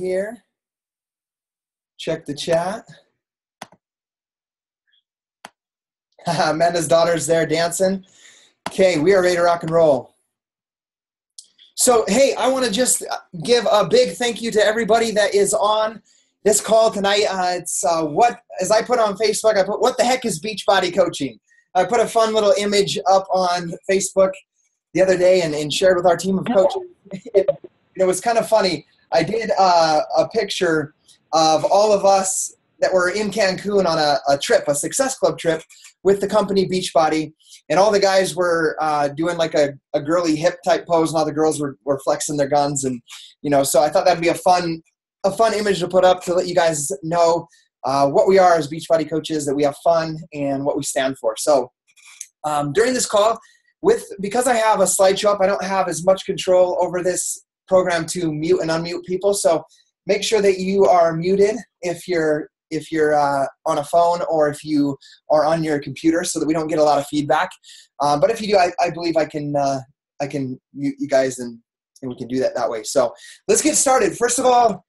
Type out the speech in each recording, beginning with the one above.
here. Check the chat. Amanda's daughter's there dancing. Okay, we are ready to rock and roll. So, hey, I want to just give a big thank you to everybody that is on this call tonight. As I put on Facebook, I put, what the heck is Beachbody coaching? I put a fun little image up on Facebook the other day and shared with our team of coaches. It was kind of funny. I did a picture of all of us that were in Cancun on a trip, a Success Club trip with the company Beachbody. And all the guys were doing like a girly hip type pose, and all the girls were flexing their guns. And, so I thought that'd be a fun image to put up to let you guys know what we are as Beachbody coaches, that we have fun and what we stand for. So during this call, because I have a slideshow up, I don't have as much control over this program to mute and unmute people. So make sure that you are muted if you're on a phone or if you are on your computer, so that we don't get a lot of feedback. But if you do, I believe I can mute you guys and we can do that way. So let's get started. First of all,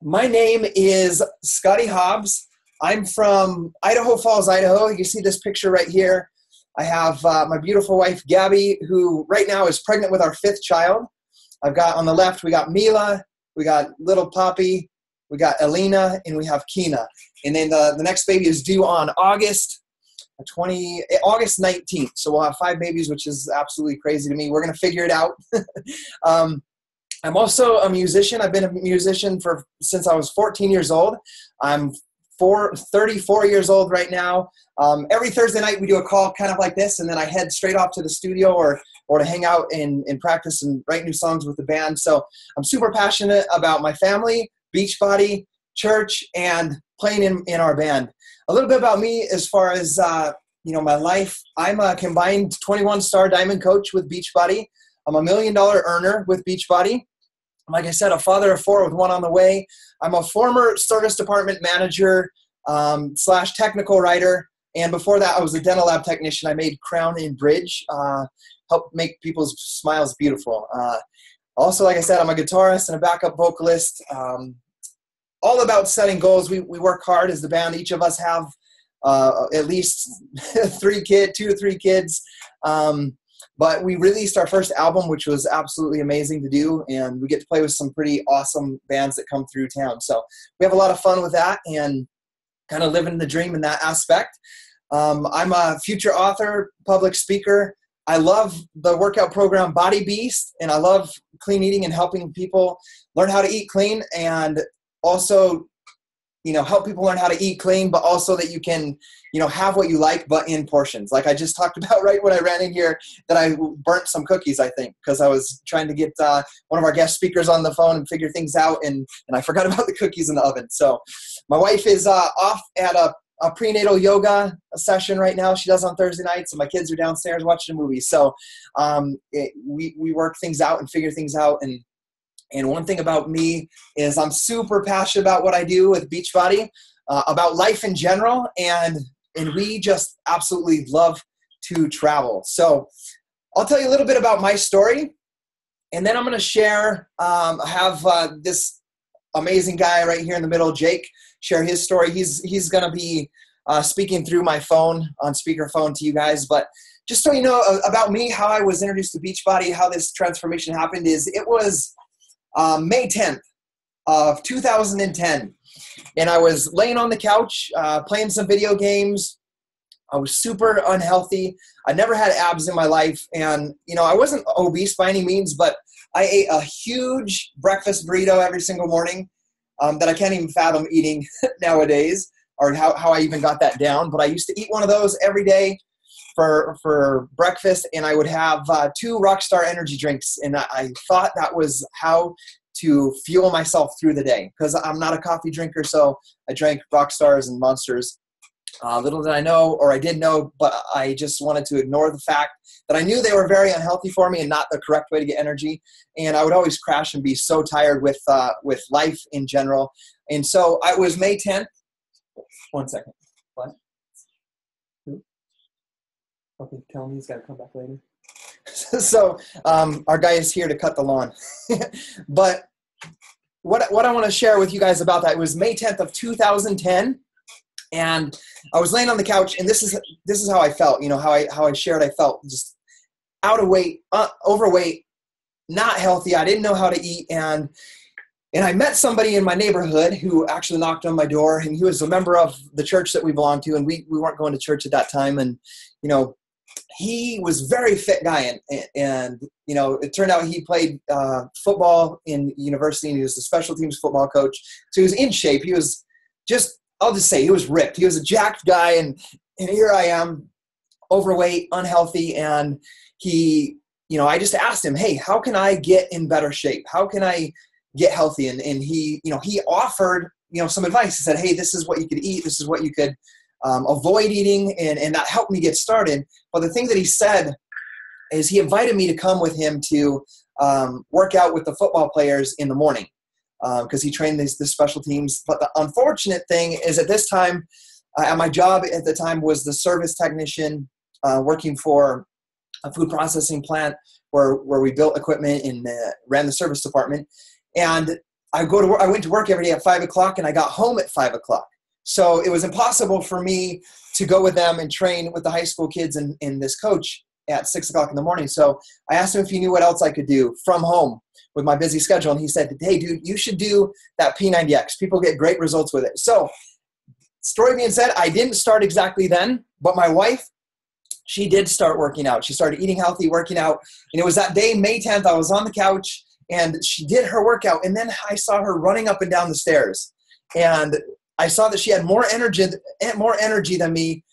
my name is Scottie Hobbs. I'm from Idaho Falls, Idaho. You can see this picture right here. I have my beautiful wife, Gabby, who right now is pregnant with our 5th child. I've got on the left, we got Mila, we got little Poppy, we got Elena, and we have Kina. And then the next baby is due on August 19th. So we'll have 5 babies, which is absolutely crazy to me. We're going to figure it out. I'm also a musician. I've been a musician since I was 14 years old. I'm 34 years old right now. Every Thursday night we do a call kind of like this, and then I head straight off to the studio or to hang out and practice and write new songs with the band. So I'm super passionate about my family, Beachbody, church, and playing in our band. A little bit about me as far as my life. I'm a combined 21-star diamond coach with Beachbody. I'm $1 million earner with Beachbody. Like I said, a father of 4 with 1 on the way. I'm a former service department manager / technical writer. And before that, I was a dental lab technician. I made crown and bridge, help make people's smiles beautiful. Also, like I said, I'm a guitarist and a backup vocalist. All about setting goals. We work hard as the band. Each of us have at least 2 or 3 kids. But we released our first album, which was absolutely amazing to do, and we get to play with some pretty awesome bands that come through town. So we have a lot of fun with that and kind of living the dream in that aspect. I'm a future author, public speaker. I love the workout program Body Beast, and I love clean eating and helping people learn how to eat clean, and also help people learn how to eat clean, but also that you can, have what you like, but in portions. Like I just talked about right when I ran in here, that I burnt some cookies, I think, because I was trying to get one of our guest speakers on the phone and figure things out, and I forgot about the cookies in the oven. So my wife is off at a prenatal yoga session right now. She does on Thursday nights, and my kids are downstairs watching a movie. So we work things out and figure things out. And one thing about me is I'm super passionate about what I do with Beachbody, about life in general, and we just absolutely love to travel. So I'll tell you a little bit about my story, and then I'm going to share, I have this amazing guy right here in the middle, Jake, share his story. He's going to be speaking through my phone on speakerphone to you guys. But just so you know about me, how I was introduced to Beachbody, how this transformation happened is it was May 10th of 2010, and I was laying on the couch playing some video games. I was super unhealthy. I never had abs in my life, and I wasn't obese by any means, but I ate a huge breakfast burrito every single morning that I can't even fathom eating nowadays, or how I even got that down. But I used to eat one of those every day for breakfast, and I would have 2 Rockstar energy drinks, and I thought that was how to fuel myself through the day, because I'm not a coffee drinker. So I drank Rockstars and Monsters. Little did I know, or I did know, but I just wanted to ignore the fact that I knew they were very unhealthy for me and not the correct way to get energy. And I would always crash and be so tired with life in general. And so I was May 10th. 1 second. What? Who? Okay, tell me he's got to come back later. So our guy is here to cut the lawn. But what I want to share with you guys about that, it was May 10th of 2010. And I was laying on the couch, and this is how I felt, how I shared I felt, just out of weight, overweight, not healthy. I didn't know how to eat. And I met somebody in my neighborhood who actually knocked on my door, and he was a member of the church that we belonged to. And we weren't going to church at that time. And, he was a very fit guy. And it turned out he played football in university, and he was the special teams football coach. So he was in shape. He was I'll just say he was ripped. He was a jacked guy. And here I am, overweight, unhealthy. And I just asked him, hey, how can I get in better shape? How can I get healthy? And he offered, some advice. He said, hey, this is what you could eat. This is what you could avoid eating. And that helped me get started. But the thing that he said is he invited me to come with him to work out with the football players in the morning because he trained the special teams. But the unfortunate thing is at this time, at my job at the time was the service technician working for a food processing plant where we built equipment and ran the service department. And I went to work every day at 5:00, and I got home at 5:00. So it was impossible for me to go with them and train with the high school kids and this coach at 6:00 in the morning. So I asked him if he knew what else I could do from home with my busy schedule. And he said, hey, dude, you should do that P90X. People get great results with it. So story being said, I didn't start exactly then, but my wife, she did start working out. She started eating healthy, working out. And it was that day, May 10th, I was on the couch and she did her workout. And then I saw her running up and down the stairs. And I saw that she had more energy than me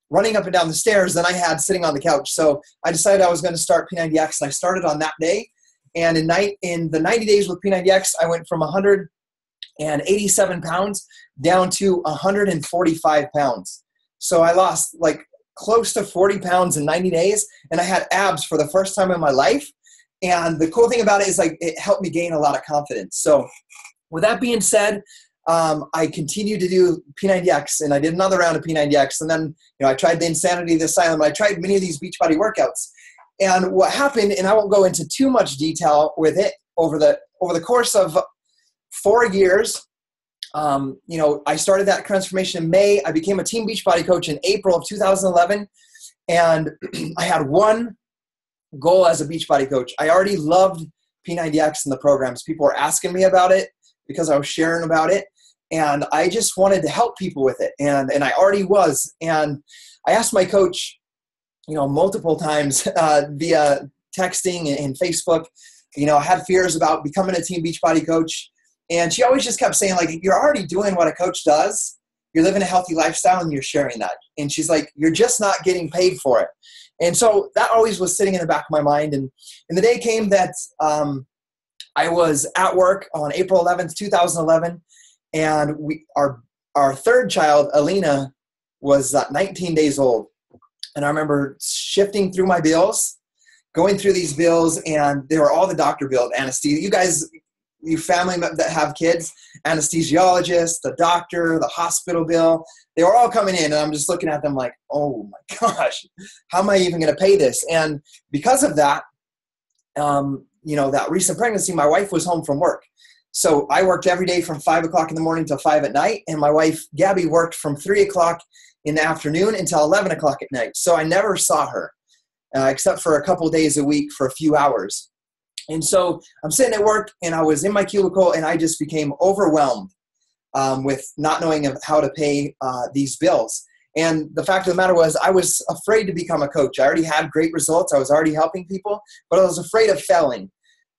running up and down the stairs than I had sitting on the couch. So I decided I was going to start P90X, and I started on that day. And in the 90 days with P90X, I went from 187 pounds down to 145 pounds. So I lost close to 40 pounds in 90 days, and I had abs for the first time in my life. And the cool thing about it is it helped me gain a lot of confidence. So with that being said, I continued to do P90X, and I did another round of P90X. And then, I tried the Insanity, the Asylum. I tried many of these Beachbody workouts. And what happened, and I won't go into too much detail with it, over the course of 4 years, I started that transformation in May. I became a Team Beachbody Coach in April of 2011. And I had one goal as a Beachbody Coach. I already loved P90X and the programs. People were asking me about it because I was sharing about it. And I just wanted to help people with it. And I already was. And I asked my coach, multiple times via texting and Facebook, I had fears about becoming a Team Beachbody Coach. And she always just kept saying, you're already doing what a coach does. You're living a healthy lifestyle and you're sharing that. And she's like, you're just not getting paid for it. And so that always was sitting in the back of my mind. And the day came that I was at work on April 11th, 2011. And our third child, Alina, was 19 days old. And I remember shifting through my bills, going through these bills, and they were all the doctor billed anesthesia. You guys, you family that have kids, anesthesiologist, the doctor, the hospital bill, they were all coming in. And I'm just looking at them like, oh my gosh, how am I even going to pay this? And because of that, that recent pregnancy, my wife was home from work. So I worked every day from 5:00 in the morning till 5 at night. And my wife, Gabby, worked from 3:00 in the afternoon until 11:00 at night. So I never saw her except for a couple days a week for a few hours. And so I'm sitting at work and I was in my cubicle and I just became overwhelmed with not knowing how to pay these bills. And the fact of the matter was I was afraid to become a coach. I already had great results. I was already helping people, but I was afraid of failing.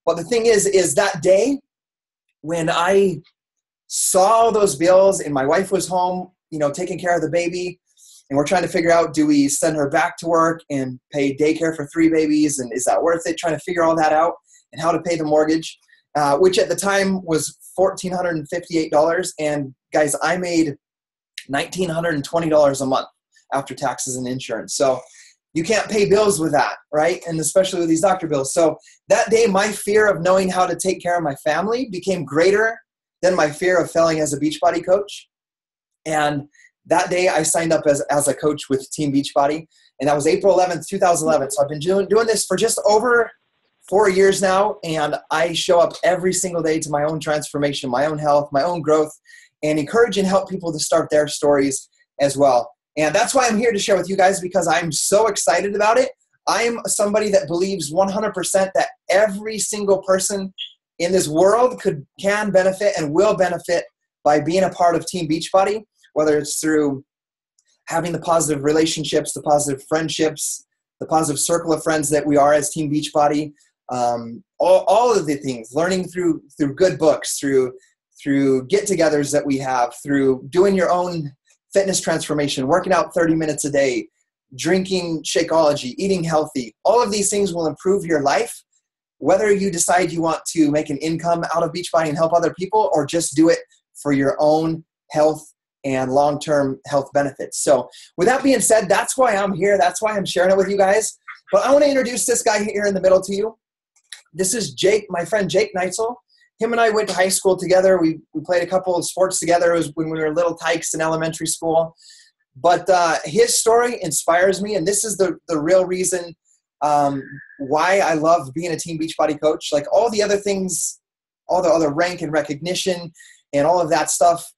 But the thing is that day when I saw those bills and my wife was home, taking care of the baby, and we're trying to figure out, do we send her back to work and pay daycare for 3 babies? And is that worth it? Trying to figure all that out and how to pay the mortgage, which at the time was $1,458. And guys, I made $1,920 a month after taxes and insurance. So you can't pay bills with that, right? And especially with these doctor bills. So that day, my fear of knowing how to take care of my family became greater than my fear of failing as a Beachbody coach. And that day I signed up as a coach with Team Beachbody. And that was April 11th, 2011. So I've been doing this for just over 4 years now, and I show up every single day to my own transformation, my own health, my own growth, and encourage and help people to start their stories as well. And that's why I'm here to share with you guys, because I'm so excited about it. I'm somebody that believes 100% that every single person in this world can benefit and will benefit by being a part of Team Beachbody, whether it's through having the positive relationships, the positive friendships, the positive circle of friends that we are as Team Beachbody, all of the things, learning through good books, through get-togethers that we have, through doing your own fitness transformation, working out 30 minutes a day, drinking Shakeology, eating healthy. All of these things will improve your life, whether you decide you want to make an income out of Beachbody and help other people, or just do it for your own health and long-term health benefits. So with that being said, that's why I'm here. That's why I'm sharing it with you guys. But I want to introduce this guy here in the middle to you. This is Jake, my friend Jake Neitzel. Him and I went to high school together. We played a couple of sports together. It was when we were little tykes in elementary school. But his story inspires me, and this is the real reason why I love being a Team Beachbody coach. Like all the other things, all the other rank and recognition and all of that stuff,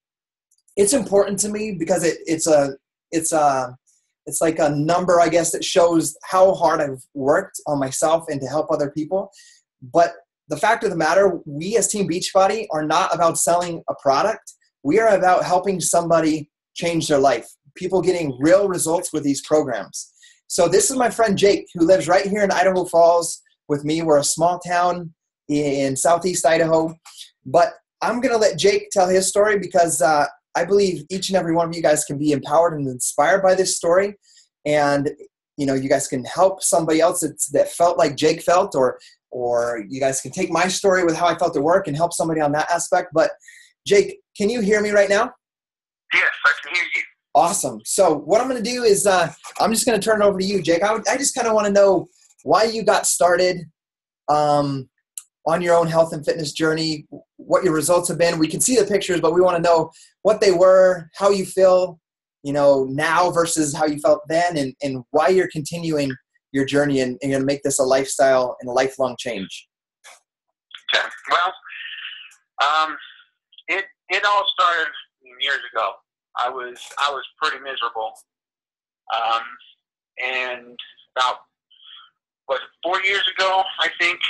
it's important to me because it's like a number, I guess, that shows how hard I've worked on myself and to help other people. But the fact of the matter, we as Team Beachbody are not about selling a product. We are about helping somebody change their life, people getting real results with these programs. So this is my friend Jake, who lives right here in Idaho Falls with me. We're a small town in southeast Idaho. But I'm going to let Jake tell his story because I believe each and every one of you guys can be empowered and inspired by this story. And, you guys can help somebody else that felt like Jake felt, or you guys can take my story with how I felt at work and help somebody on that aspect. But Jake, can you hear me right now? Yes, I can hear you. Awesome. So what I'm going to do is I'm just going to turn it over to you, Jake. I just kind of want to know why you got started on your own health and fitness journey, what your results have been. We can see the pictures, but we want to know what they were, how you feel, now versus how you felt then, and why you're continuing your journey and going to make this a lifestyle and a lifelong change. Okay. Well, it all started years ago. I was pretty miserable. And about 4 years ago, I think,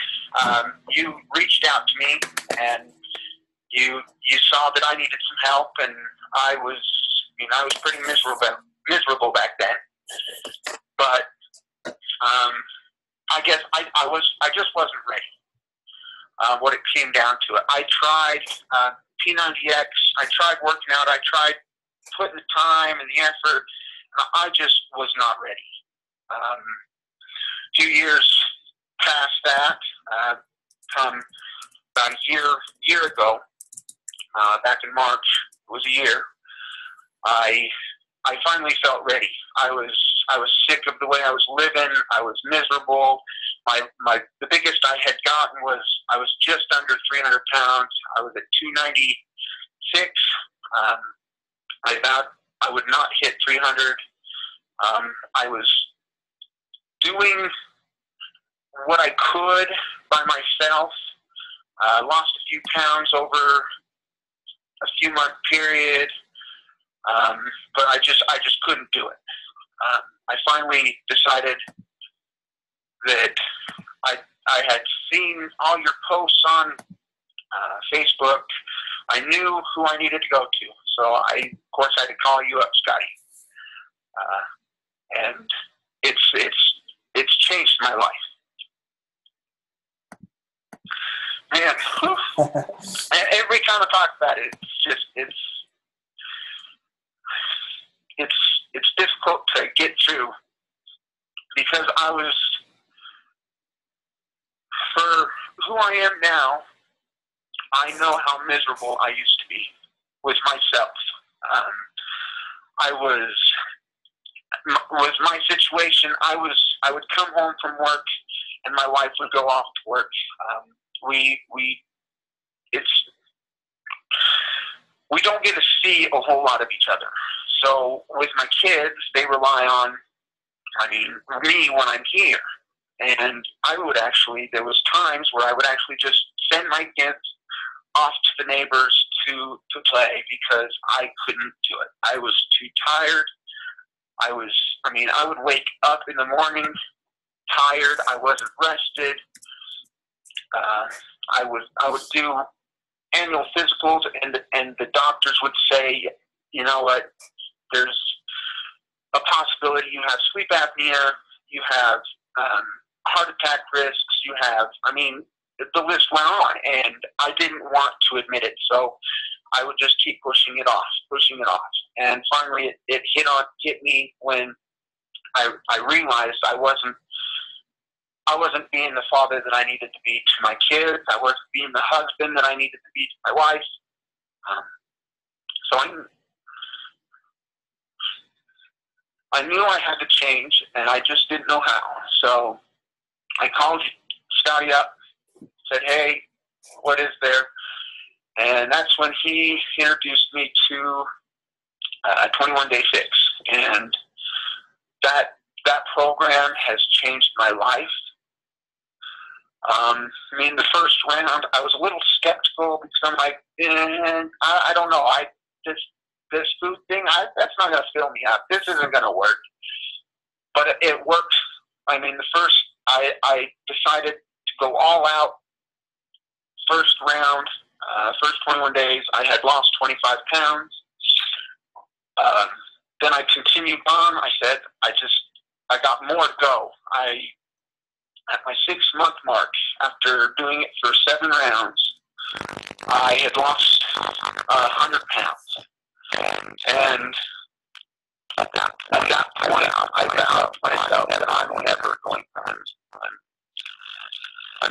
you reached out to me and you saw that I needed some help, and I was pretty miserable back then. But I guess I just wasn't ready. What it came down to it, I tried P90X. I tried working out. I tried putting the time and the effort. I just was not ready. 2 years past that, from about a year ago, back in March, it was a year. I finally felt ready. I was sick of the way I was living. I was miserable. The biggest I had gotten was I was just under 300 pounds. I was at 296. I vowed I would not hit 300. I was doing what I could by myself. Lost a few pounds over a few month period, but I just couldn't do it. I finally decided that I had seen all your posts on Facebook. I knew who I needed to go to, so I had to call you up, Scotty. And it's changed my life. Man, every time I talk about it, it's difficult to get through, because I was, for who I am now, I know how miserable I used to be with myself. With my situation, I would come home from work and my wife would go off to work. We don't get to see a whole lot of each other. So with my kids, they rely on, me when I'm here. And there was times where I would actually just send my kids off to the neighbors to play because I couldn't do it. I was too tired. I would wake up in the morning tired. I wasn't rested. I would do annual physicals, and the doctors would say, you know what, there's a possibility you have sleep apnea, you have heart attack risks, the list went on, and I didn't want to admit it, so I would just keep pushing it off. And finally it hit me when I realized I wasn't being the father that I needed to be to my kids. I wasn't being the husband that I needed to be to my wife. So I knew I had to change, and I just didn't know how. So I called Scotty up, said, hey, what is there? And that's when he introduced me to 21 Day Fix. And that program has changed my life. The first round, I was a little skeptical because I'm like, I don't know. This food thing, that's not going to fill me up. This isn't going to work. But it worked. I decided to go all out. First round, first 21 days, I had lost 25 pounds. Then I continued on. I said, I got more to go. At my 6-month mark, after doing it for 7 rounds, I had lost 100 pounds. And at that point, I vowed to myself that I'm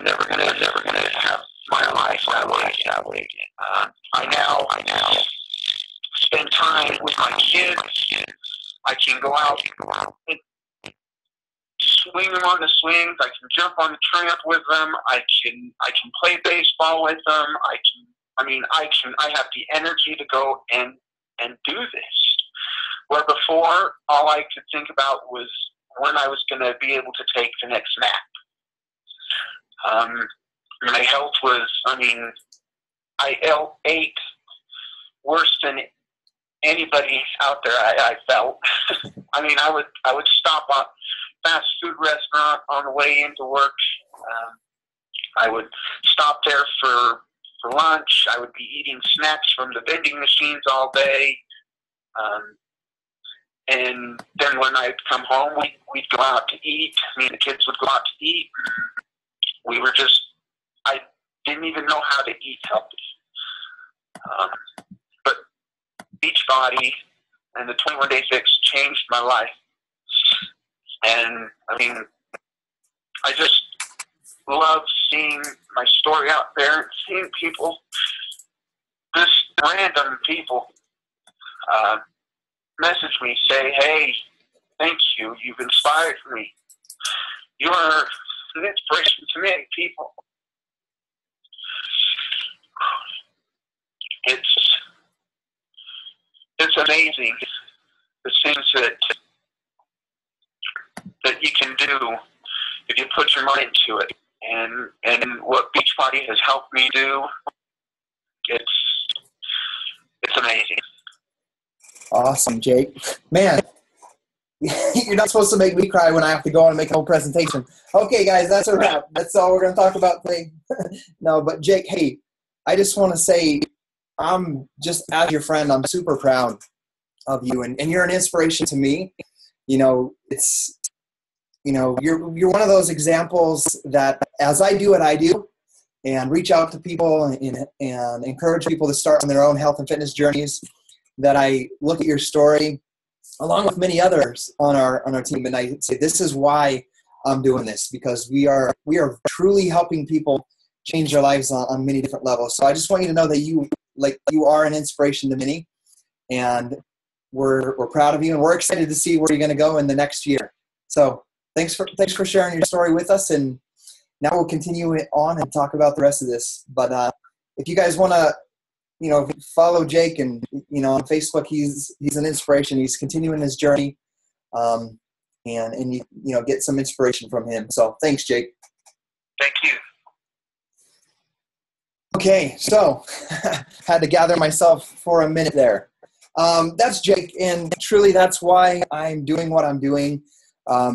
never going to have my life that way again. I now spend time with my kids. I can go out and swing them on the swings. I can jump on the tramp with them. I can play baseball with them. I have the energy to go and do this. Where before, all I could think about was when I was going to be able to take the next nap. My health was, I ate worse than anybody out there. I felt. I would stop at fast food restaurant on the way into work. I would stop there for lunch. I would be eating snacks from the vending machines all day. And then when I'd come home, we'd go out to eat. The kids would go out to eat. I didn't even know how to eat healthy. But Beachbody and the 21 Day Fix changed my life. And I just love seeing my story out there and seeing people, just random people, message me, say, hey, thank you, you've inspired me. You're an inspiration to many people. It's amazing the things that you can do if you put your mind into it. And what Beachbody has helped me do, it's amazing. Awesome, Jake. Man, you're not supposed to make me cry when I have to go on and make a whole presentation. Okay, guys, that's a wrap. That's all we're going to talk about today. No, but Jake, hey, I just want to say, I'm just, as your friend, I'm super proud of you, and you're an inspiration to me. You're one of those examples that, as I do what I do and reach out to people and encourage people to start on their own health and fitness journeys, that I look at your story along with many others on our team, and I say, this is why I'm doing this, because we are truly helping people change their lives on many different levels. So I just want you to know that you are an inspiration to many, and we're proud of you, and we're excited to see where you're going to go in the next year. So thanks for sharing your story with us, and now we'll continue it on and talk about the rest of this. But if you guys want to, follow Jake, and on Facebook, he's an inspiration. He's continuing his journey. and you know, get some inspiration from him. So thanks, Jake. Thank you. Okay, so had to gather myself for a minute there. That's Jake, and truly that's why I'm doing what I'm doing.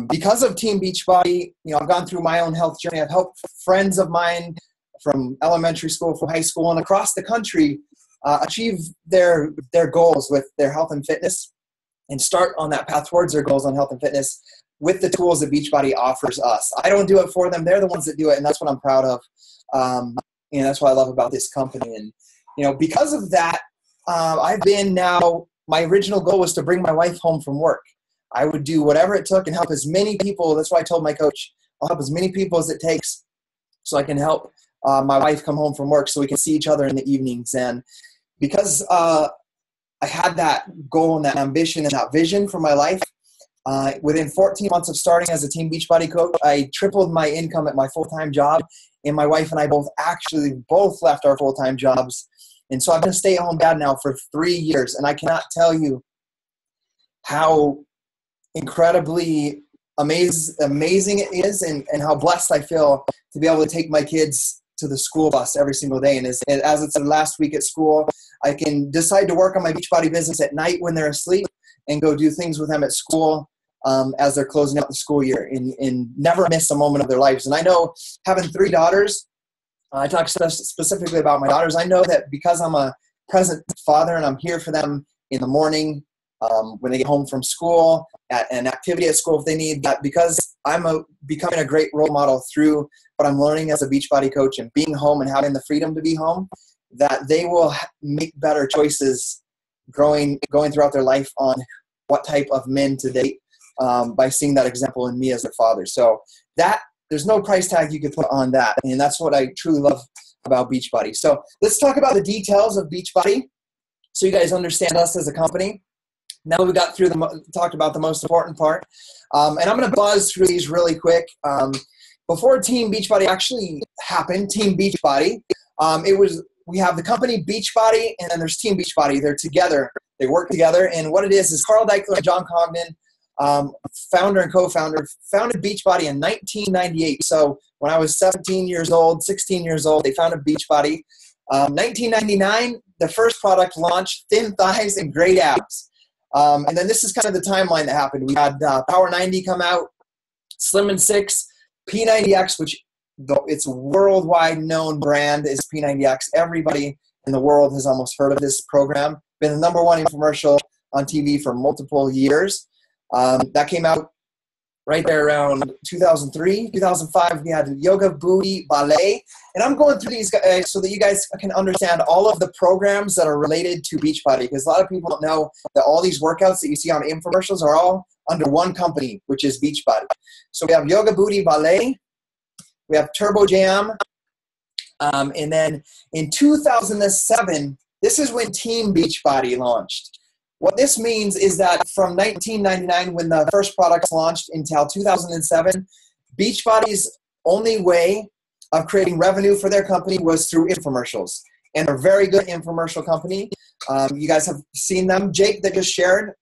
Because of Team Beachbody, you know, I've gone through my own health journey. I've helped friends of mine from elementary school, from high school, and across the country achieve their goals with their health and fitness and start on that path towards their goals on health and fitness with the tools that Beachbody offers us. I don't do it for them. They're the ones that do it, and that's what I'm proud of. And that's what I love about this company. And, you know, because of that, I've been now, my original goal was to bring my wife home from work. I would do whatever it took and help as many people. That's why I told my coach, I'll help as many people as it takes so I can help my wife come home from work so we can see each other in the evenings. And because I had that goal and that ambition and that vision for my life, within 14 months of starting as a Team Beachbody coach, I tripled my income at my full-time job. And my wife and I both left our full-time jobs. And so I've been a stay-at-home dad now for 3 years. And I cannot tell you how incredibly amazing it is and how blessed I feel to be able to take my kids to the school bus every single day. And as it said last week at school, I can decide to work on my Beachbody business at night when they're asleep and go do things with them at school as they're closing out the school year and never miss a moment of their lives. And I know, having 3 daughters, I talk specifically about my daughters. I know that because I'm a present father and I'm here for them in the morning, when they get home from school, at an activity at school if they need that, because I'm becoming a great role model through what I'm learning as a Beachbody coach and being home and having the freedom to be home, that they will make better choices going throughout their life on what type of men to date, by seeing that example in me as their father. So that, there's no price tag you could put on that. And that's what I truly love about Beachbody. So let's talk about the details of Beachbody so you guys understand us as a company. Now we got through talked about the most important part. And I'm going to buzz through these really quick. Before Team Beachbody actually happened, Team Beachbody, we have the company Beachbody, and then there's Team Beachbody. They're together. They work together. And what it is Carl Deichler and John Congdon, founder and co-founder, founded Beachbody in 1998. So when I was 16 years old, they founded Beachbody. 1999, the first product launched, thin thighs and great abs. And then this is kind of the timeline that happened. We had Power 90 come out, Slim and 6, P90X, which it's a worldwide known brand is P90X. Everybody in the world has almost heard of this program. Been the #1 infomercial on TV for multiple years. That came out right there around 2003, 2005. We had Yoga Booty Ballet. And I'm going through these guys so that you guys can understand all of the programs that are related to Beachbody, because a lot of people don't know that all these workouts that you see on infomercials are all under one company, which is Beachbody. So we have Yoga Booty Ballet. We have Turbo Jam. And then in 2007, this is when Team Beachbody launched. What this means is that from 1999, when the first products launched, until 2007, Beachbody's only way of creating revenue for their company was through infomercials. And they're a very good infomercial company. You guys have seen them. Jake, that just shared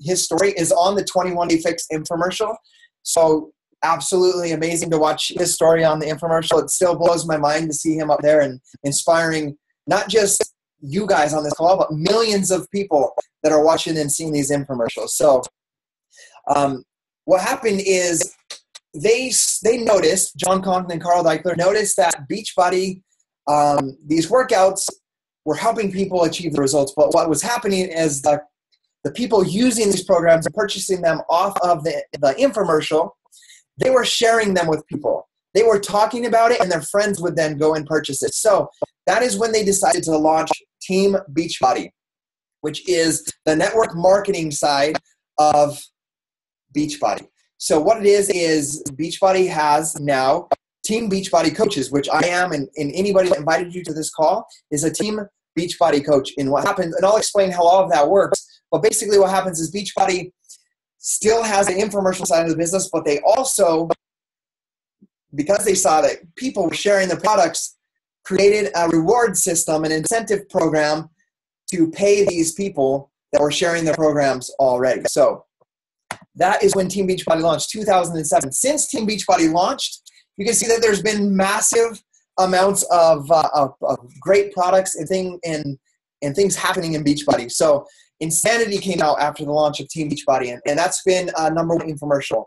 his story, is on the 21 Day Fix infomercial. So absolutely amazing to watch his story on the infomercial. It still blows my mind to see him up there and inspiring not just you guys on this call, but millions of people that are watching and seeing these infomercials. So what happened is they noticed, John Congdon and Carl Deichler noticed that Beachbody, these workouts were helping people achieve the results. But what was happening is the people using these programs and purchasing them off of the infomercial, they were sharing them with people. They were talking about it, and their friends would then go and purchase it. So that is when they decided to launch Team Beachbody, which is the network marketing side of Beachbody. So what it is Beachbody has now Team Beachbody coaches, which I am, and anybody that invited you to this call is a Team Beachbody coach. And what happens, and I'll explain how all of that works, but basically what happens is Beachbody still has the infomercial side of the business, but they also, because they saw that people were sharing their products, created a reward system, an incentive program to pay these people that were sharing their programs already. So That is when Team Beachbody launched, 2007. Since Team Beachbody launched, you can see that there's been massive amounts of great products and things happening in Beachbody. So Insanity came out after the launch of Team Beachbody, and that's been a #1 infomercial.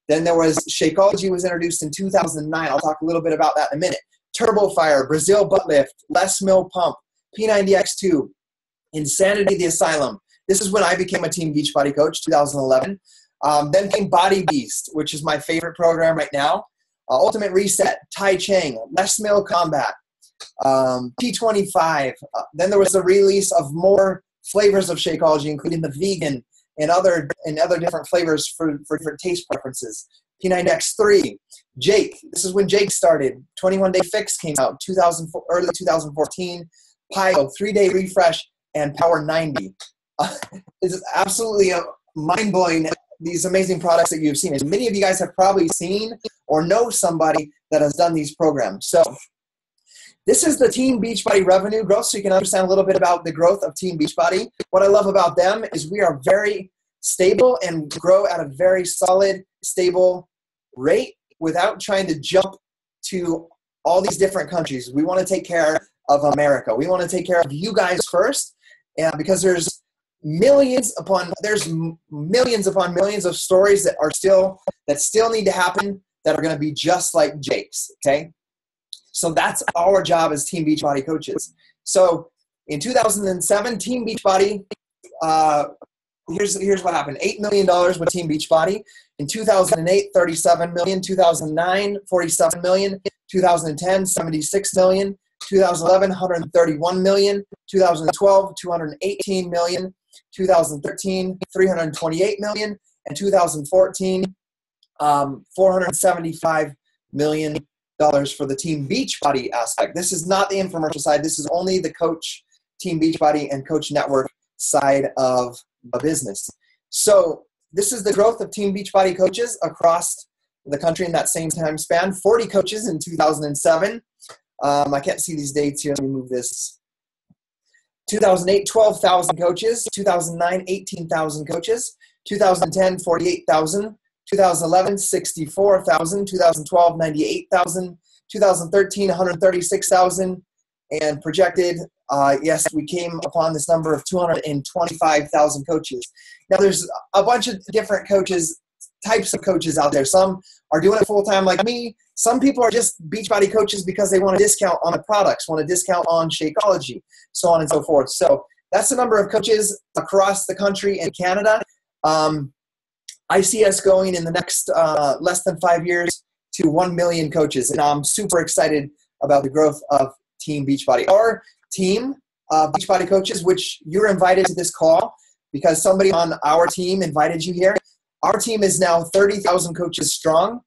Then there was Shakeology was introduced in 2009. I'll talk a little bit about that in a minute. Turbo Fire, Brazil Butt Lift, Less Mill Pump, P90X2, Insanity the Asylum. This is when I became a Team Beachbody coach, 2011. Then came Body Beast, which is my favorite program right now. Ultimate Reset, Tai Chang, Less Mill Combat, P25. Then there was the release of more flavors of Shakeology, including the vegan and other different flavors for different taste preferences. P90X3, Jake. This is when Jake started. 21 Day Fix came out early 2014. Pio, 3-Day Refresh, and Power 90. It's absolutely mind-blowing, these amazing products that you've seen. As many of you guys have probably seen or know somebody that has done these programs. So this is the Team Beachbody revenue growth, so you can understand a little bit about the growth of Team Beachbody. What I love about them is we are very stable and grow at a very solid, stable rate without trying to jump to all these different countries. We want to take care of America. We want to take care of you guys first, and because there's millions upon millions of stories that still need to happen that are going to be just like Jake's. Okay. So that's our job as Team Beachbody coaches. So in 2007, Team Beachbody, here's what happened. $8 million with Team Beachbody. In 2008, $37 million. 2009, $47 million. 2010, $76 million. 2011, $131 million. 2012, $218 million. 2013, $328 million. And 2014, $475 million for the Team Beachbody aspect. This is not the infomercial side. This is only the coach, Team Beachbody, and Coach Network side of a business. So this is the growth of Team Beachbody coaches across the country in that same time span. 40 coaches in 2007. I can't see these dates here. Let me move this. 2008, 12,000 coaches. 2009, 18,000 coaches. 2010, 48,000. 2011, 64,000. 2012, 98,000. 2013, 136,000. And projected, yes, we came upon this number of 225,000 coaches. Now, there's a bunch of different types of coaches out there. Some are doing it full-time like me. Some people are just Beachbody coaches because they want a discount on the products, want a discount on Shakeology, so on and so forth. So that's the number of coaches across the country and Canada. I see us going in the next less than 5 years to 1 million coaches, and I'm super excited about the growth of Team Beachbody. Our team, Beachbody coaches, which you're invited to this call because somebody on our team invited you here. Our team is now 30,000 coaches strong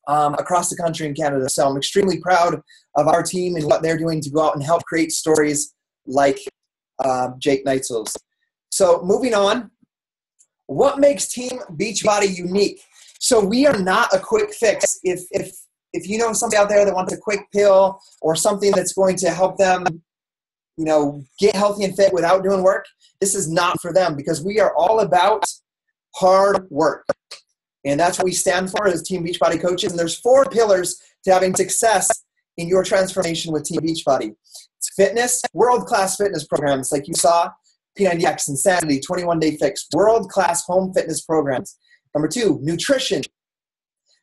across the country and Canada. So I'm extremely proud of our team and what they're doing to go out and help create stories like Jake Neitzel's. So moving on. What makes Team Beachbody unique? So we are not a quick fix. If you know somebody out there that wants a quick pill or something that's going to help them, get healthy and fit without doing work, this is not for them because we are all about hard work. And that's what we stand for as Team Beachbody coaches. And there's 4 pillars to having success in your transformation with Team Beachbody. It's fitness, world-class fitness programs like you saw, P90X, Insanity, 21 Day Fix, world-class home fitness programs. Number 2, nutrition.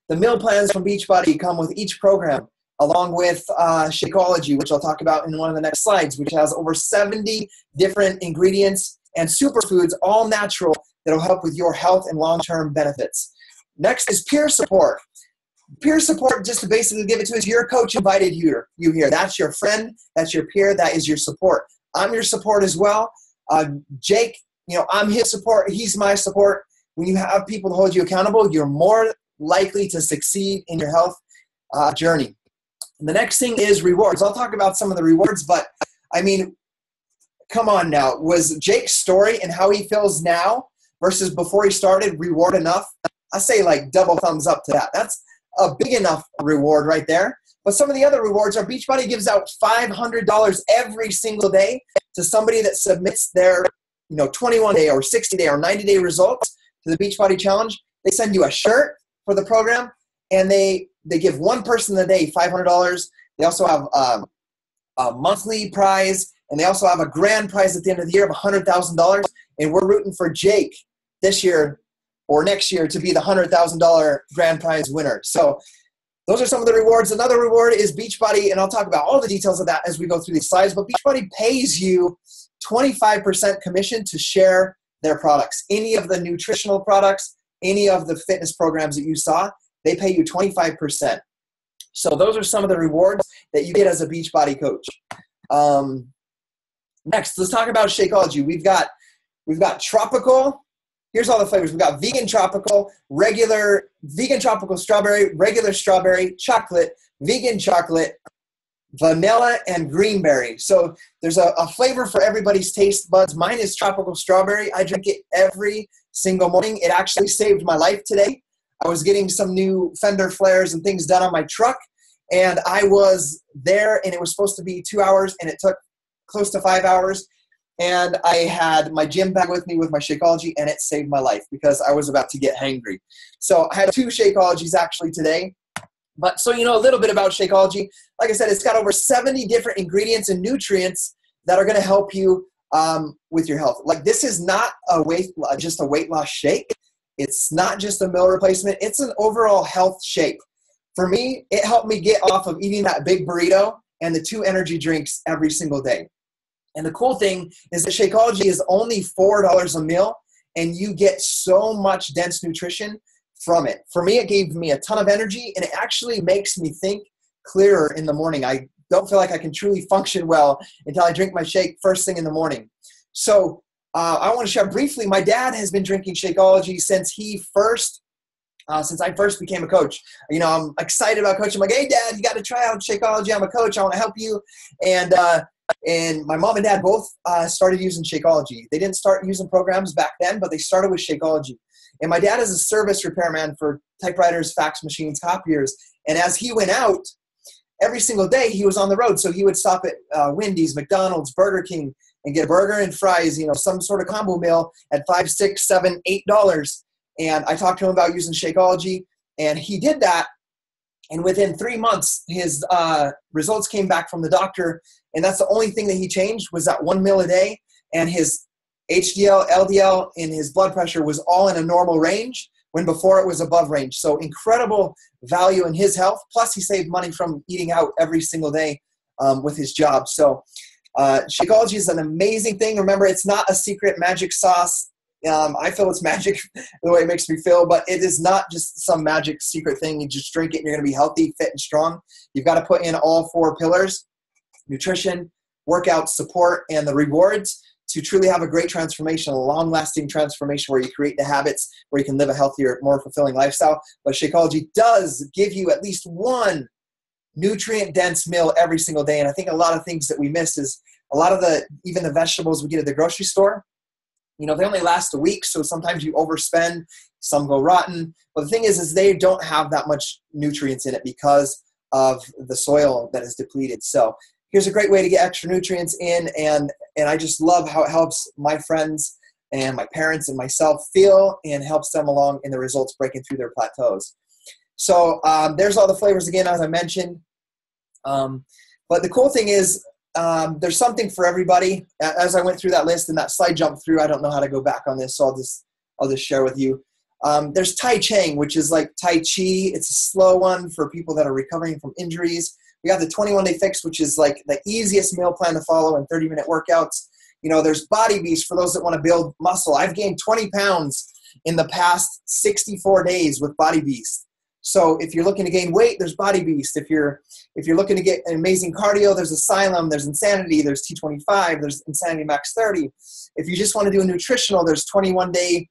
The meal plans from Beachbody come with each program, along with Shakeology, which I'll talk about in one of the next slides, which has over 70 different ingredients and superfoods, all natural, that will help with your health and long-term benefits. Next is peer support. Peer support, just to basically give it to us, your coach invited you here. That's your friend, that's your peer, that is your support. I'm your support as well. Jake, I'm his support, he's my support. When you have people to hold you accountable, you're more likely to succeed in your health journey. And the next thing is rewards. I'll talk about some of the rewards, but come on now. Was Jake's story and how he feels now versus before he started reward enough? I say like double thumbs up to that. That's a big enough reward right there. But some of the other rewards are Beachbody gives out $500 every single day to somebody that submits their 21-day or 60-day or 90-day results to the Beachbody Challenge, they send you a shirt for the program, and they give one person a day $500. They also have a monthly prize, and they also have a grand prize at the end of the year of $100,000. And we're rooting for Jake this year or next year to be the $100,000 grand prize winner. So those are some of the rewards. Another reward is Beachbody, and I'll talk about all the details of that as we go through these slides. But Beachbody pays you 25% commission to share their products. Any of the nutritional products, any of the fitness programs that you saw, they pay you 25%. So those are some of the rewards that you get as a Beachbody coach. Next, let's talk about Shakeology. We've got tropical. Here's all the flavors. We've got vegan tropical, regular, vegan tropical strawberry, regular strawberry, chocolate, vegan chocolate, vanilla, and greenberry. So there's a flavor for everybody's taste buds. Mine is tropical strawberry. I drink it every single morning. It actually saved my life today. I was getting some new fender flares and things done on my truck, and I was there, and it was supposed to be 2 hours, and it took close to 5 hours. And I had my gym bag with me with my Shakeology, and it saved my life because I was about to get hangry. So I had 2 Shakeologies actually today. But so you know a little bit about Shakeology. Like I said, it's got over 70 different ingredients and nutrients that are going to help you with your health. Like, this is not just a weight loss shake. It's not just a meal replacement. It's an overall health shake. For me, it helped me get off of eating that big burrito and the 2 energy drinks every single day. And the cool thing is that Shakeology is only $4 a meal, and you get so much dense nutrition from it. For me, it gave me a ton of energy, and it actually makes me think clearer in the morning. I don't feel like I can truly function well until I drink my shake first thing in the morning. So I want to share briefly, my dad has been drinking Shakeology since I first became a coach. You know, I'm excited about coaching. I'm like, hey, Dad, you got to try out Shakeology. I'm a coach. I want to help you. And my mom and dad both started using Shakeology. They didn't start using programs back then, but they started with Shakeology. And my dad is a service repairman for typewriters, fax machines, copiers. And as he went out, every single day he was on the road. So he would stop at Wendy's, McDonald's, Burger King, and get a burger and fries, you know, some sort of combo meal at $5, $6, $7, $8. And I talked to him about using Shakeology, and he did that. And within 3 months, his results came back from the doctor. And that's the only thing that he changed was that 1 meal a day. And his HDL, LDL, and his blood pressure was all in a normal range when before it was above range. So incredible value in his health. Plus, he saved money from eating out every single day with his job. So Shakeology is an amazing thing. Remember, it's not a secret magic sauce. I feel it's magic the way it makes me feel, but it is not just some magic secret thing. You just drink it and you're going to be healthy, fit, and strong. You've got to put in all 4 pillars: nutrition, workout, support, and the rewards to truly have a great transformation, a long-lasting transformation where you create the habits where you can live a healthier, more fulfilling lifestyle. But Shakeology does give you at least 1 nutrient-dense meal every single day. And I think a lot of things that we miss is a lot of even the vegetables we get at the grocery store, you know, they only last a week, so sometimes you overspend, some go rotten. But the thing is they don't have that much nutrients in it because of the soil that is depleted. So here's a great way to get extra nutrients in, and I just love how it helps my friends and my parents and myself feel and helps them along in the results breaking through their plateaus. So there's all the flavors again, as I mentioned. But the cool thing is, there's something for everybody. As I went through that list and that slide jumped through, I don't know how to go back on this, so I'll just share with you. There's Tai Chang, which is like Tai Chi. It's a slow one for people that are recovering from injuries. We got the 21-day fix, which is like the easiest meal plan to follow in 30-minute workouts. You know, there's Body Beast for those that want to build muscle. I've gained 20 pounds in the past 64 days with Body Beast. So if you're looking to gain weight, there's Body Beast. If you're looking to get an amazing cardio, there's Asylum, there's Insanity, there's T25, there's Insanity Max 30. If you just want to do a nutritional, there's 21-day.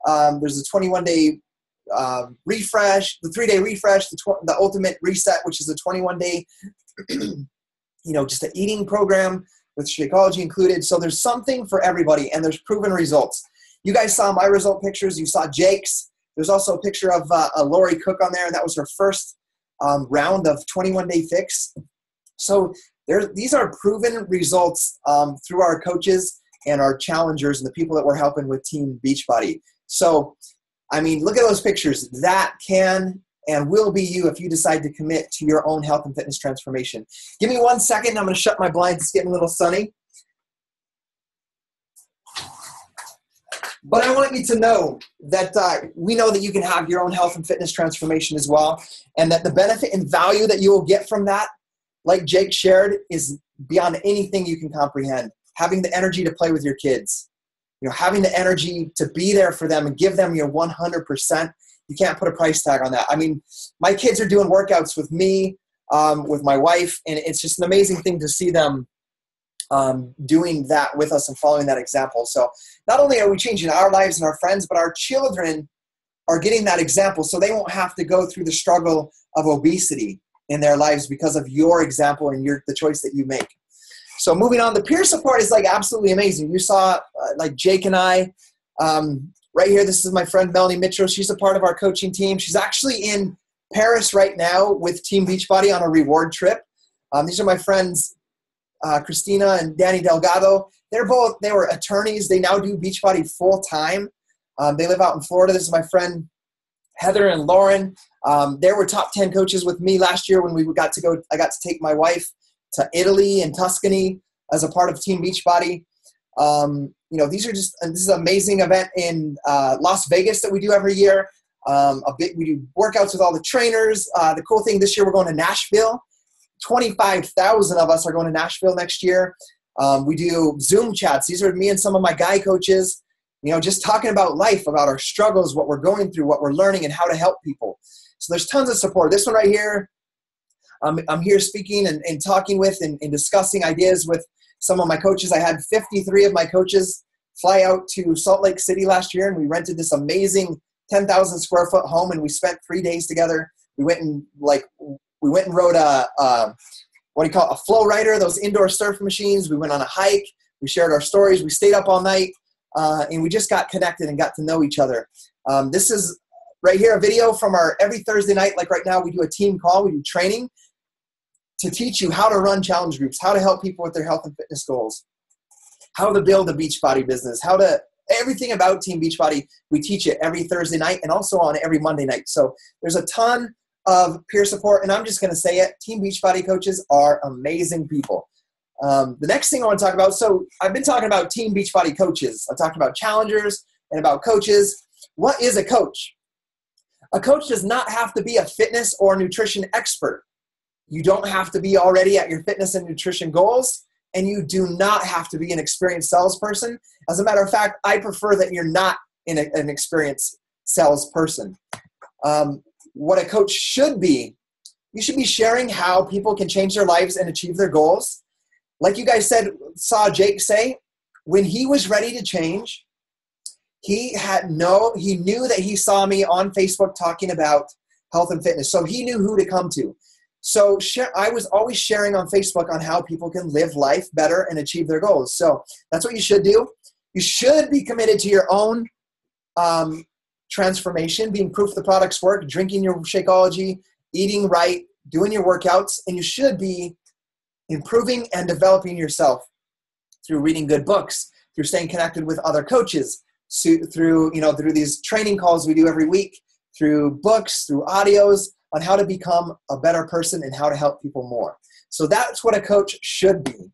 There's a 21-day refresh, the 3-day refresh, the ultimate reset, which is a 21-day, just an eating program with Shakeology included. So there's something for everybody, and there's proven results. You guys saw my result pictures. You saw Jake's. There's also a picture of Lori Cook on there, and that was her first round of 21-day fix. So these are proven results through our coaches and our challengers and the people that we're helping with Team Beachbody. So I mean, look at those pictures. That can and will be you if you decide to commit to your own health and fitness transformation. Give me 1 second. I'm going to shut my blinds. It's getting a little sunny. But I want you to know that we know that you can have your own health and fitness transformation as well, and that the benefit and value that you will get from that, like Jake shared, is beyond anything you can comprehend. Having the energy to play with your kids, having the energy to be there for them and give them your 100%. You can't put a price tag on that. I mean, my kids are doing workouts with me, with my wife, and it's just an amazing thing to see them doing that with us and following that example. So not only are we changing our lives and our friends, but our children are getting that example so they won't have to go through the struggle of obesity in their lives because of your example and the choice that you make. So moving on, the peer support is like absolutely amazing. You saw like Jake and I right here. This is my friend Melanie Mitchell. She's a part of our coaching team. She's actually in Paris right now with Team Beachbody on a reward trip. These are my friends Christina and Danny Delgado. They were attorneys. They now do Beachbody full time. They live out in Florida. This is my friend Heather and Lauren. They were top 10 coaches with me last year when I got to take my wife to Italy and Tuscany as a part of Team Beachbody. This is an amazing event in Las Vegas that we do every year. We do workouts with all the trainers. The cool thing this year, we're going to Nashville. 25,000 of us are going to Nashville next year. We do Zoom chats. These are me and some of my guy coaches, just talking about life, about our struggles, what we're going through, what we're learning, and how to help people. So there's tons of support. This one right here, I'm here speaking and talking with and discussing ideas with some of my coaches. I had 53 of my coaches fly out to Salt Lake City last year, and we rented this amazing 10,000 square foot home, and we spent 3 days together. We went and rode a flow rider, those indoor surf machines. We went on a hike. We shared our stories. We stayed up all night, and we just got connected and got to know each other. This is right here a video from our every Thursday night. Like right now, we do a team call. We do training to teach you how to run challenge groups, how to help people with their health and fitness goals, how to build a Beachbody business, everything about Team Beachbody. We teach it every Thursday night and also on every Monday night. So there's a ton of peer support, and I'm just going to say it. Team Beachbody coaches are amazing people. The next thing I want to talk about, so I've been talking about Team Beachbody coaches. I talked about challengers and about coaches. What is a coach? A coach does not have to be a fitness or nutrition expert. You don't have to be already at your fitness and nutrition goals, and you do not have to be an experienced salesperson. As a matter of fact, I prefer that you're not an experienced salesperson. What a coach should be, you should be sharing how people can change their lives and achieve their goals. Like you guys saw Jake say, when he was ready to change, he knew that he saw me on Facebook talking about health and fitness. So he knew who to come to. So I was always sharing on Facebook on how people can live life better and achieve their goals. So that's what you should do. You should be committed to your own transformation, being proof the products work, drinking your Shakeology, eating right, doing your workouts, and you should be improving and developing yourself through reading good books, through staying connected with other coaches, through these training calls we do every week, through books, through audios on how to become a better person and how to help people more. So that's what a coach should be.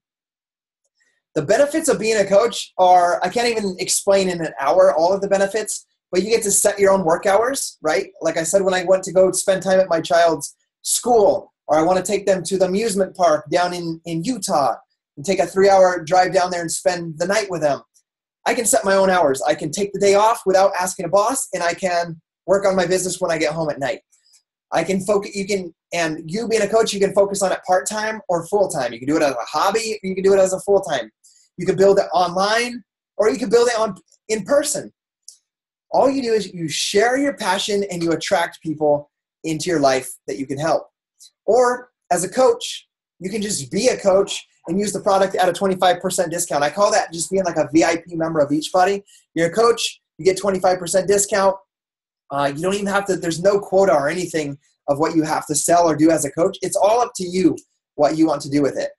The benefits of being a coach are, I can't even explain in an hour all of the benefits, but you get to set your own work hours, right? Like I said, when I went to go spend time at my child's school, or I want to take them to the amusement park down in Utah and take a 3-hour drive down there and spend the night with them, I can set my own hours. I can take the day off without asking a boss, and I can work on my business when I get home at night. I can focus, and you being a coach, you can focus on it part-time or full-time. You can do it as a hobby, or you can do it as a full-time. You can build it online, or you can build it in person. All you do is you share your passion and you attract people into your life that you can help. Or as a coach, you can just be a coach and use the product at a 25% discount. I call that just being like a VIP member of Beachbody. You're a coach, you get 25% discount. You don't even have to, there's no quota or anything of what you have to sell or do as a coach. It's all up to you what you want to do with it.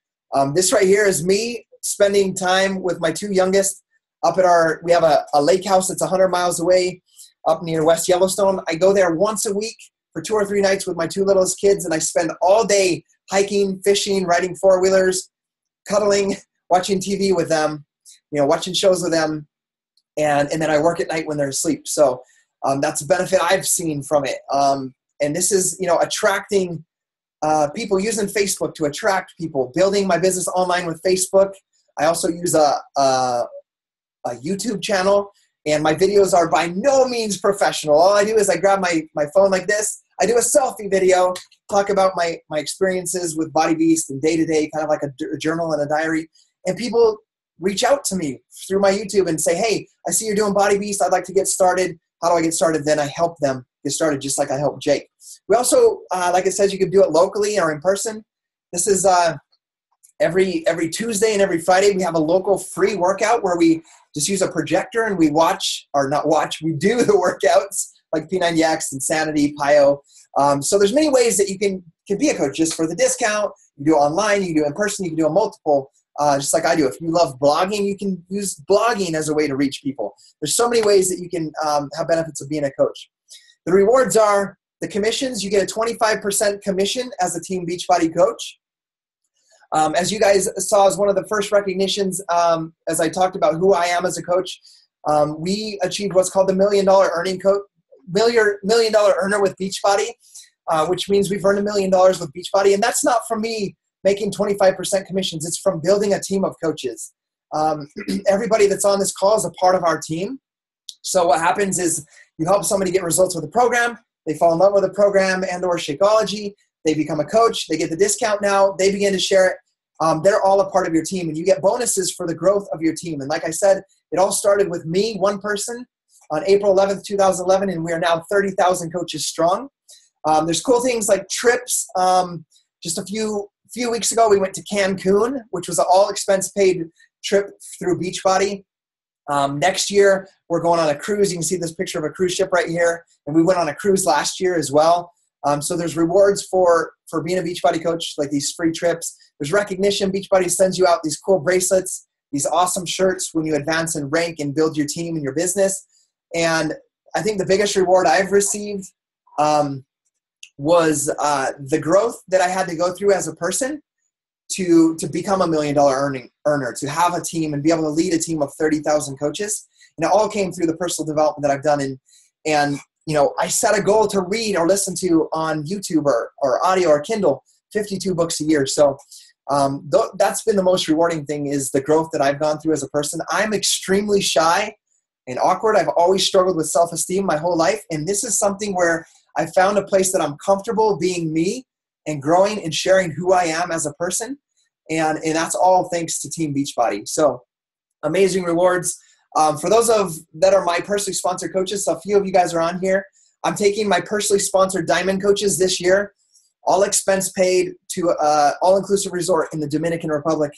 This right here is me spending time with my two youngest up at we have a lake house that's 100 miles away. up near West Yellowstone. I go there once a week for 2 or 3 nights with my 2 littlest kids, and I spend all day hiking, fishing, riding 4-wheelers, cuddling, watching TV with them, watching shows with them, and then I work at night when they're asleep. So that's a benefit I've seen from it. And this is, attracting people, using Facebook to attract people, building my business online with Facebook. I also use a YouTube channel, and my videos are by no means professional. All I do is I grab my phone like this. I do a selfie video, talk about my experiences with Body Beast and day-to-day, kind of like a journal and a diary. And people reach out to me through my YouTube and say, hey, I see you're doing Body Beast. I'd like to get started. How do I get started? Then I help them get started, just like I helped Jake. We also, like it says, you can do it locally or in person. This is every Tuesday and every Friday, we have a local free workout where we just use a projector and we we do the workouts like P90X, Insanity, PIO. So there's many ways that you can be a coach just for the discount. You do it online, you can do it in person, you can do it multiple, just like I do. If you love blogging, you can use blogging as a way to reach people. There's so many ways that you can have benefits of being a coach. The rewards are the commissions. You get a 25% commission as a Team Beachbody coach. As you guys saw as one of the first recognitions, as I talked about who I am as a coach, we achieved what's called the $1 million earner with Beachbody, which means we've earned $1 million with Beachbody. And that's not from me making 25% commissions. It's from building a team of coaches. Everybody that's on this call is a part of our team. So what happens is you help somebody get results with a program. They fall in love with a program and or Shakeology. They become a coach. They get the discount now. They begin to share it. They're all a part of your team, and you get bonuses for the growth of your team. And like I said, it all started with me, one person, on April 11th, 2011, and we are now 30,000 coaches strong. There's cool things like trips. Just a few weeks ago, we went to Cancun, which was an all-expense-paid trip through Beachbody. Next year, we're going on a cruise. You can see this picture of a cruise ship right here. And we went on a cruise last year as well. So there's rewards for being a Beachbody coach, like these free trips. There's recognition. Beachbody sends you out these cool bracelets, these awesome shirts when you advance and rank and build your team and your business. And I think the biggest reward I've received was the growth that I had to go through as a person to become a $1 million earner, to have a team and be able to lead a team of 30,000 coaches. And it all came through the personal development that I've done. And I set a goal to read or listen to on YouTube or audio or Kindle 52 books a year. So that's been the most rewarding thing, is the growth that I've gone through as a person. I'm extremely shy and awkward. I've always struggled with self-esteem my whole life. And this is something where I found a place that I'm comfortable being me and growing and sharing who I am as a person. And that's all thanks to Team Beachbody. So amazing rewards. For those that are my personally sponsored coaches, so a few of you guys are on here. I'm taking my personally sponsored Diamond coaches this year, all expense paid, to all-inclusive resort in the Dominican Republic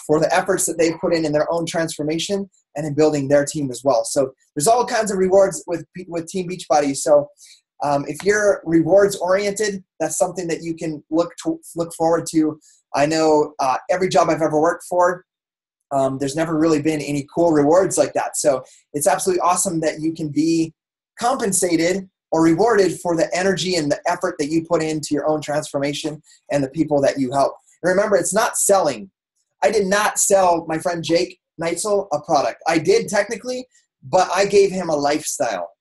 for the efforts that they've put in their own transformation and in building their team as well. So there's all kinds of rewards with Team Beachbody. So if you're rewards oriented, that's something that you can look forward to. I know every job I've ever worked for, there's never really been any cool rewards like that. So it's absolutely awesome that you can be compensated or rewarded for the energy and the effort that you put into your own transformation and the people that you help. And remember, it's not selling. I did not sell my friend Jake Neitzel a product. I did technically, but I gave him a lifestyle.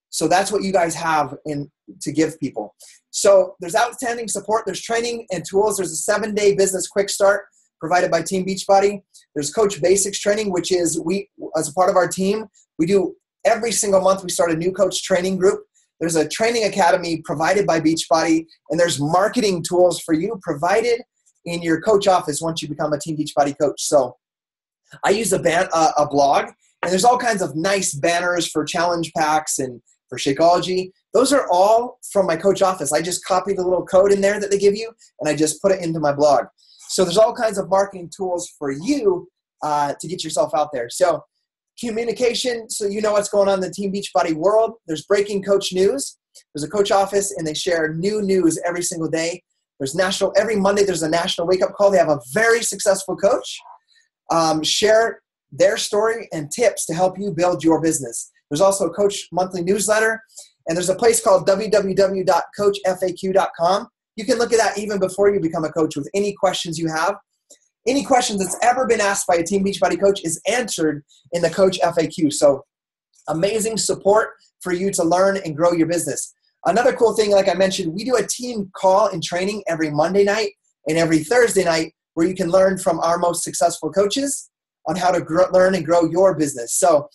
So that's what you guys have to give people. So there's outstanding support. There's training and tools. There's a 7-day business quick start provided by Team Beachbody. There's Coach Basics training, which is as a part of our team, we do every single month. We start a new coach training group. There's a training academy provided by Beachbody, and there's marketing tools for you provided in your coach office once you become a Team Beachbody coach. So I use a blog, and there's all kinds of nice banners for challenge packs and for Shakeology. Those are all from my coach office. I just copy the little code in there that they give you, and I just put it into my blog. So there's all kinds of marketing tools for you to get yourself out there. So communication, so you know what's going on in the Team Beachbody world. There's breaking coach news. There's a coach office, and they share new news every single day. There's every Monday there's a national wake-up call. They have a very successful coach share their story and tips to help you build your business. There's also a Coach monthly newsletter, and there's a place called www.coachfaq.com. You can look at that even before you become a coach with any questions you have. Any questions that's ever been asked by a Team Beachbody coach is answered in the Coach FAQ. So amazing support for you to learn and grow your business. Another cool thing, like I mentioned, we do a team call and training every Monday night and every Thursday night where you can learn from our most successful coaches on how to learn and grow your business. So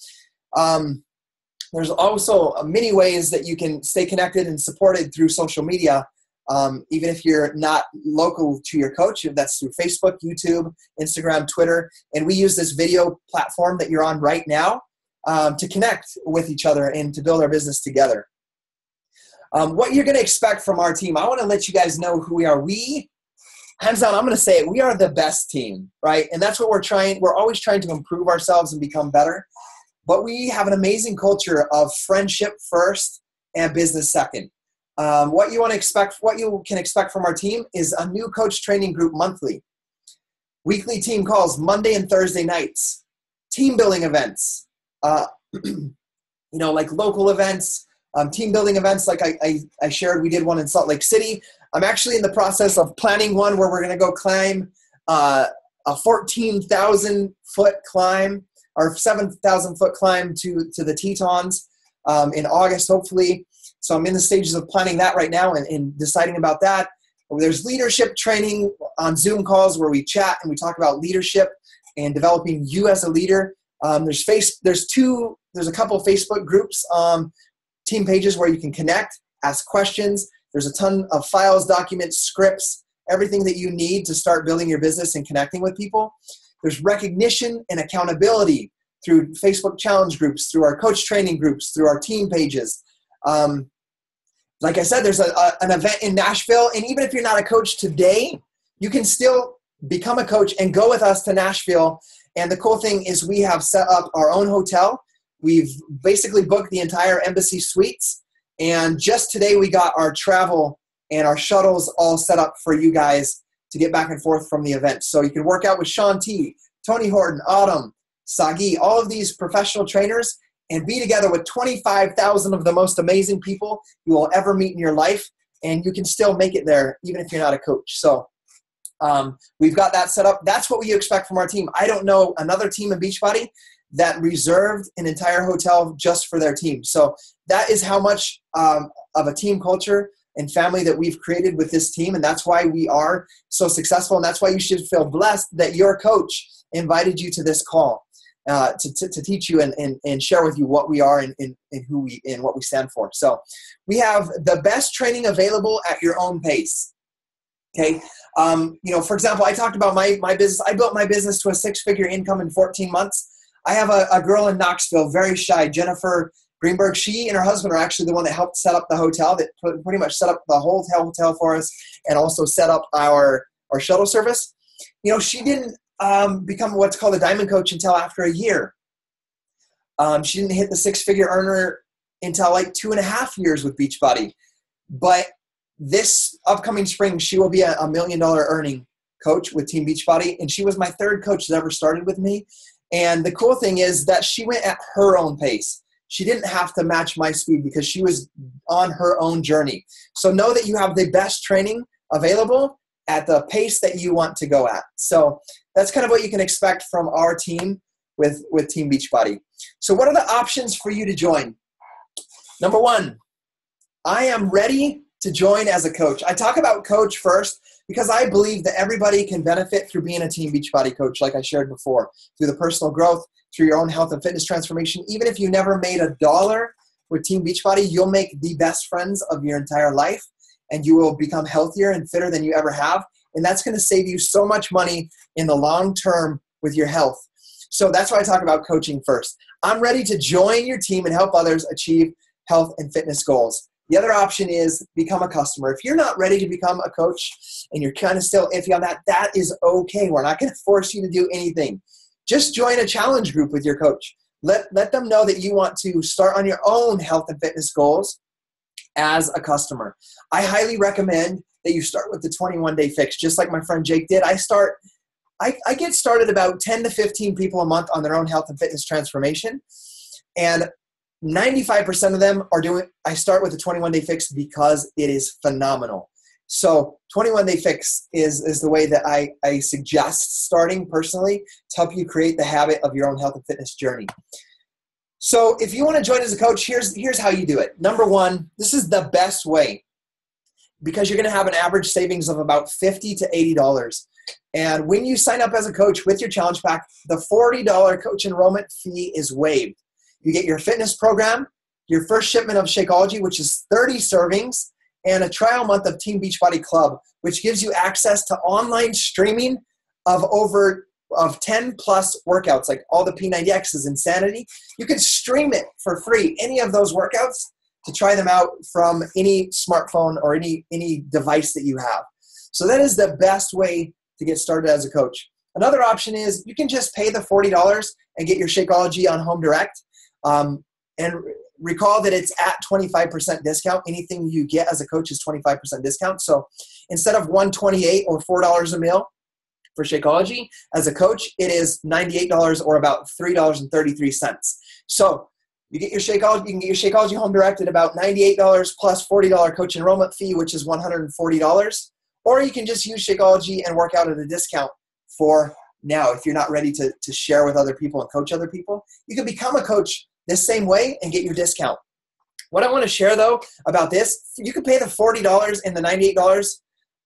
there's also many ways that you can stay connected and supported through social media. Even if you're not local to your coach, that's through Facebook, YouTube, Instagram, Twitter. And we use this video platform that you're on right now to connect with each other and to build our business together. What you're going to expect from our team, I want to let you guys know who we are. We, hands down, I'm going to say it, we are the best team, right? And that's what we're trying. We're always trying to improve ourselves and become better. But we have an amazing culture of friendship first and business second. What you can expect from our team is a new coach training group monthly, weekly team calls Monday and Thursday nights, team building events, like local events, team building events. Like I shared, we did one in Salt Lake City. I'm actually in the process of planning one where we're going to go climb a 14,000 foot climb or 7,000 foot climb to the Tetons in August, hopefully. So I'm in the stages of planning that right now and deciding about that. There's leadership training on Zoom calls where we chat and we talk about leadership and developing you as a leader. There's a couple of Facebook groups, team pages where you can connect, ask questions. There's a ton of files, documents, scripts, everything that you need to start building your business and connecting with people. There's recognition and accountability through Facebook challenge groups, through our coach training groups, through our team pages. Like I said, there's an event in Nashville, and even if you're not a coach today, you can still become a coach and go with us to Nashville. And the cool thing is we have set up our own hotel. We've basically booked the entire Embassy Suites, and just today we got our travel and our shuttles all set up for you guys to get back and forth from the event. So you can work out with Sean T, Tony Horton, Autumn, Sagi, all of these professional trainers, and be together with 25,000 of the most amazing people you will ever meet in your life, and you can still make it there even if you're not a coach. So we've got that set up. That's what we expect from our team. I don't know another team in Beachbody that reserved an entire hotel just for their team. So that is how much of a team culture and family that we've created with this team, and that's why we are so successful, and that's why you should feel blessed that your coach invited you to this call. To teach you and share with you what we are and who we and what we stand for. So we have the best training available at your own pace. Okay. For example, I talked about my business. I built my business to a 6-figure income in 14 months. I have a girl in Knoxville, very shy, Jennifer Greenberg. She and her husband are actually the one that helped set up the hotel, that pretty much set up the whole hotel for us and also set up our shuttle service. She didn't become what's called a diamond coach until after a year. She didn't hit the 6-figure earner until like 2.5 years with Beachbody. But this upcoming spring, she will be a $1 million earning coach with Team Beachbody. And she was my third coach that ever started with me. And the cool thing is that she went at her own pace. She didn't have to match my speed because she was on her own journey. So know that you have the best training available at the pace that you want to go at. So that's kind of what you can expect from our team with Team Beachbody. So what are the options for you to join? Number one, I am ready to join as a coach. I talk about coach first because I believe that everybody can benefit through being a Team Beachbody coach, like I shared before, through the personal growth, through your own health and fitness transformation. Even if you never made $1 with Team Beachbody, you'll make the best friends of your entire life, and you will become healthier and fitter than you ever have. And that's going to save you so much money in the long term with your health. So that's why I talk about coaching first. I'm ready to join your team and help others achieve health and fitness goals. The other option is become a customer. If you're not ready to become a coach and you're kind of still iffy on that, that is okay. We're not going to force you to do anything. Just join a challenge group with your coach. Let them know that you want to start on your own health and fitness goals as a customer. I highly recommend that you start with the 21-day fix, just like my friend Jake did. I get started about 10 to 15 people a month on their own health and fitness transformation. And 95% of them are doing, I start with the 21-day fix because it is phenomenal. So 21-day fix is the way that I suggest starting personally to help you create the habit of your own health and fitness journey. So if you want to join as a coach, here's how you do it. Number one, this is the best way because you're going to have an average savings of about $50 to $80. And when you sign up as a coach with your challenge pack, the $40 coach enrollment fee is waived. You get your fitness program, your first shipment of Shakeology, which is 30 servings, and a trial month of Team Beachbody Club, which gives you access to online streaming of 10 plus workouts, like all the P90Xs, Insanity. You can stream it for free, any of those workouts, to try them out from any smartphone or any device that you have. So that is the best way to get started as a coach. Another option is you can just pay the $40 and get your Shakeology on Home Direct. And recall that it's at 25% discount. Anything you get as a coach is 25% discount. So instead of $128 or $4 a meal for Shakeology, as a coach, it is $98 or about $3.33. So you get your Shakeology, you can get your Shakeology Home Direct at about $98 plus $40 coach enrollment fee, which is $140. Or you can just use Shakeology and work out at a discount for now. If you're not ready to share with other people and coach other people, you can become a coach this same way and get your discount. What I want to share though about this, you can pay the $40 and the $98,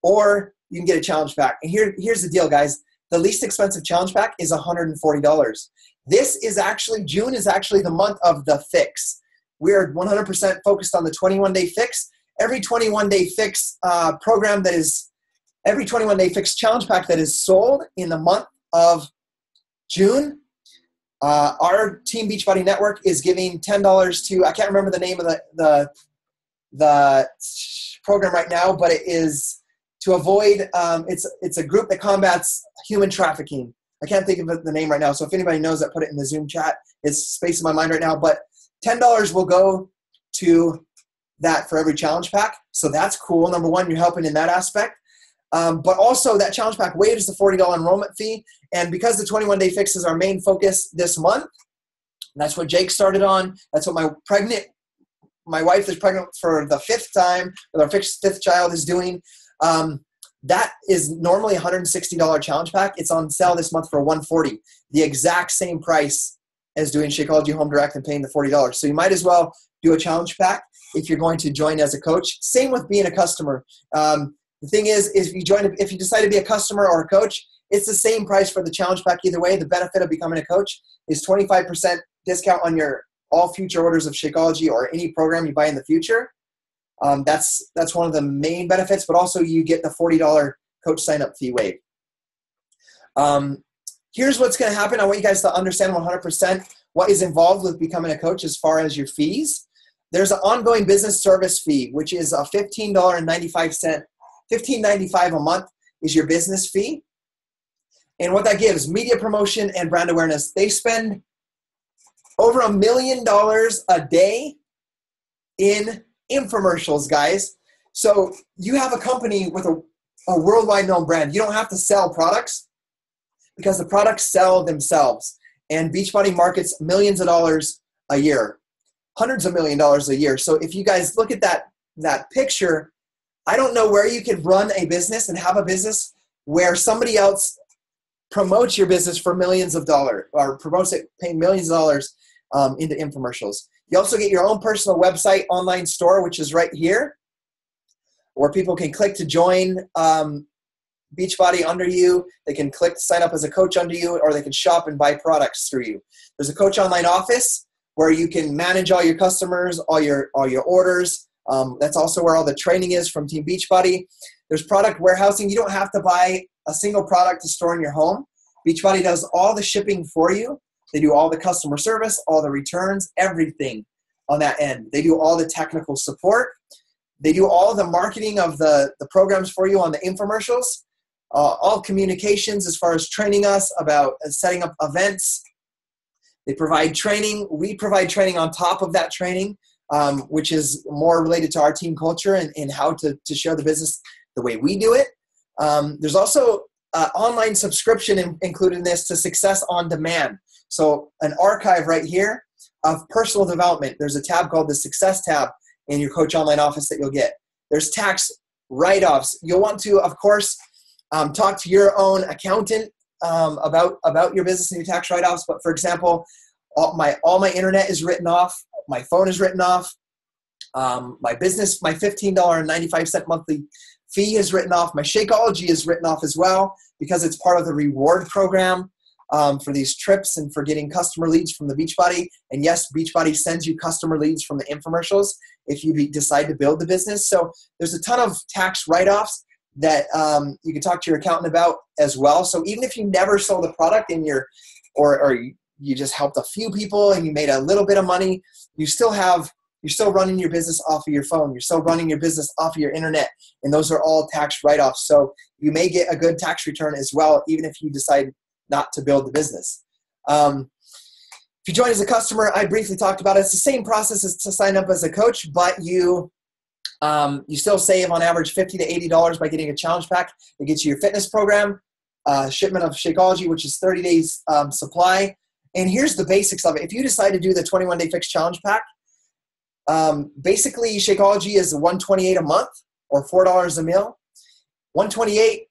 or you can get a challenge pack. And here's the deal, guys. The least expensive challenge pack is $140. June is actually the month of the fix. We're 100% focused on the 21-day fix. Every 21-day fix every 21-day fix challenge pack that is sold in the month of June, our Team Beachbody Network is giving $10 to, I can't remember the name of the program right now, but it is to avoid, it's a group that combats human trafficking. I can't think of the name right now, so if anybody knows that, put it in the Zoom chat. It's space in my mind right now, but $10 will go to that for every challenge pack. So that's cool. Number one, you're helping in that aspect. But also that challenge pack waives the $40 enrollment fee. And because the 21-day fix is our main focus this month, that's what Jake started on. That's what my wife is pregnant for the fifth time, with our fifth child is doing. That is normally $160 challenge pack. It's on sale this month for $140, the exact same price as doing Shakeology Home Direct and paying the $40. So you might as well do a challenge pack if you're going to join as a coach. Same with being a customer. The thing is if you decide to be a customer or a coach, it's the same price for the challenge pack either way. The benefit of becoming a coach is 25% discount on your all future orders of Shakeology or any program you buy in the future. That's one of the main benefits, but also you get the $40 coach sign-up fee waived. Here's what's going to happen. I want you guys to understand 100% what is involved with becoming a coach as far as your fees. There's an ongoing business service fee, which is a $15.95. $15.95 a month is your business fee. And what that gives, media promotion and brand awareness. They spend over $1 million a day in infomercials, guys. So you have a company with a worldwide known brand. You don't have to sell products because the products sell themselves. And Beachbody markets millions of dollars a year, hundreds of $millions a year. So if you guys look at that picture, I don't know where you could run a business and have a business where somebody else promotes your business for millions of dollars or promotes it paying millions of dollars into infomercials. You also get your own personal website online store, which is right here, where people can click to join Beachbody under you. They can click to sign up as a coach under you, or they can shop and buy products through you. There's a coach online office where you can manage all your customers, all your orders. That's also where all the training is from Team Beachbody. There's product warehousing. You don't have to buy a single product to store in your home. Beachbody does all the shipping for you. They do all the customer service, all the returns, everything on that end. They do all the technical support. They do all the marketing of the programs for you on the infomercials, all communications as far as training us about setting up events. They provide training. We provide training on top of that training, which is more related to our team culture and how to share the business the way we do it. There's also online subscription included in this to Success on Demand. So an archive right here of personal development. There's a tab called the Success tab in your Coach Online office that you'll get. There's tax write-offs. You'll want to, of course, talk to your own accountant about your business and your tax write-offs. But for example, all my internet is written off. My phone is written off. My business, my $15.95 monthly fee is written off. My Shakeology is written off as well because it's part of the reward program for these trips and for getting customer leads from the Beachbody. And yes, Beachbody sends you customer leads from the infomercials if you decide to build the business. So there's a ton of tax write-offs that you can talk to your accountant about as well. So even if you never sold a product in or you just helped a few people and you made a little bit of money, you're still running your business off of your phone. You're still running your business off of your internet. And those are all tax write-offs. So you may get a good tax return as well, even if you decide not to build the business. If you join as a customer, I briefly talked about it. It's the same process as to sign up as a coach, but you still save on average $50 to $80 by getting a challenge pack. It gets you your fitness program, shipment of Shakeology, which is 30 days supply. And here's the basics of it. If you decide to do the 21-day fix challenge pack, basically Shakeology is $128 a month or $4 a meal. $128,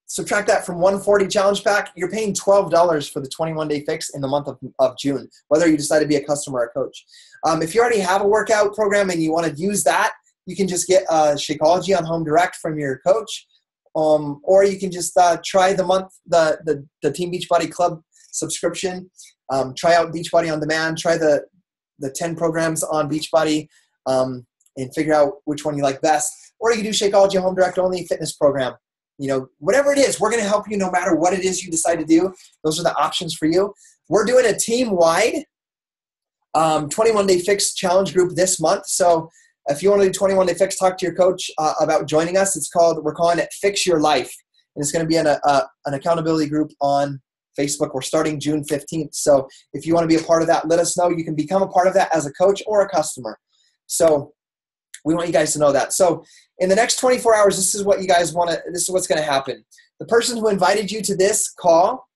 subtract that from $140 challenge pack, you're paying $12 for the 21-day fix in the month of June, whether you decide to be a customer or a coach. If you already have a workout program and you want to use that, you can just get Shakeology on Home Direct from your coach, or you can just try the Team Beachbody Club subscription. Try out Beachbody On Demand. Try the 10 programs on Beachbody and figure out which one you like best. Or you can do Shakeology Home Direct only fitness program. Whatever it is, we're going to help you no matter what it is you decide to do. Those are the options for you. We're doing a team-wide 21-day fix challenge group this month. So if you want to do 21-day fix, talk to your coach about joining us. We're calling it Fix Your Life. And it's going to be an accountability group on Facebook. We're starting June 15th. So if you want to be a part of that, let us know. You can become a part of that as a coach or a customer. So we want you guys to know that. So in the next 24 hours, this is what you guys want to, this is what's going to happen. The person who invited you to this call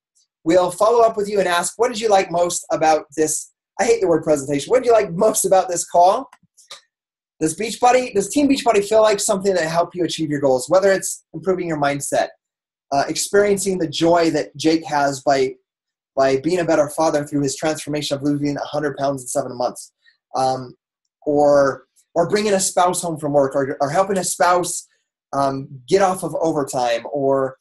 will follow up with you and ask, what did you like most about this? I hate the word presentation. What did you like most about this call? Does Team Beachbody feel like something that helped you achieve your goals? Whether it's improving your mindset, experiencing the joy that Jake has by being a better father through his transformation of losing 100 pounds in 7 months, or bringing a spouse home from work, or helping a spouse get off of overtime, or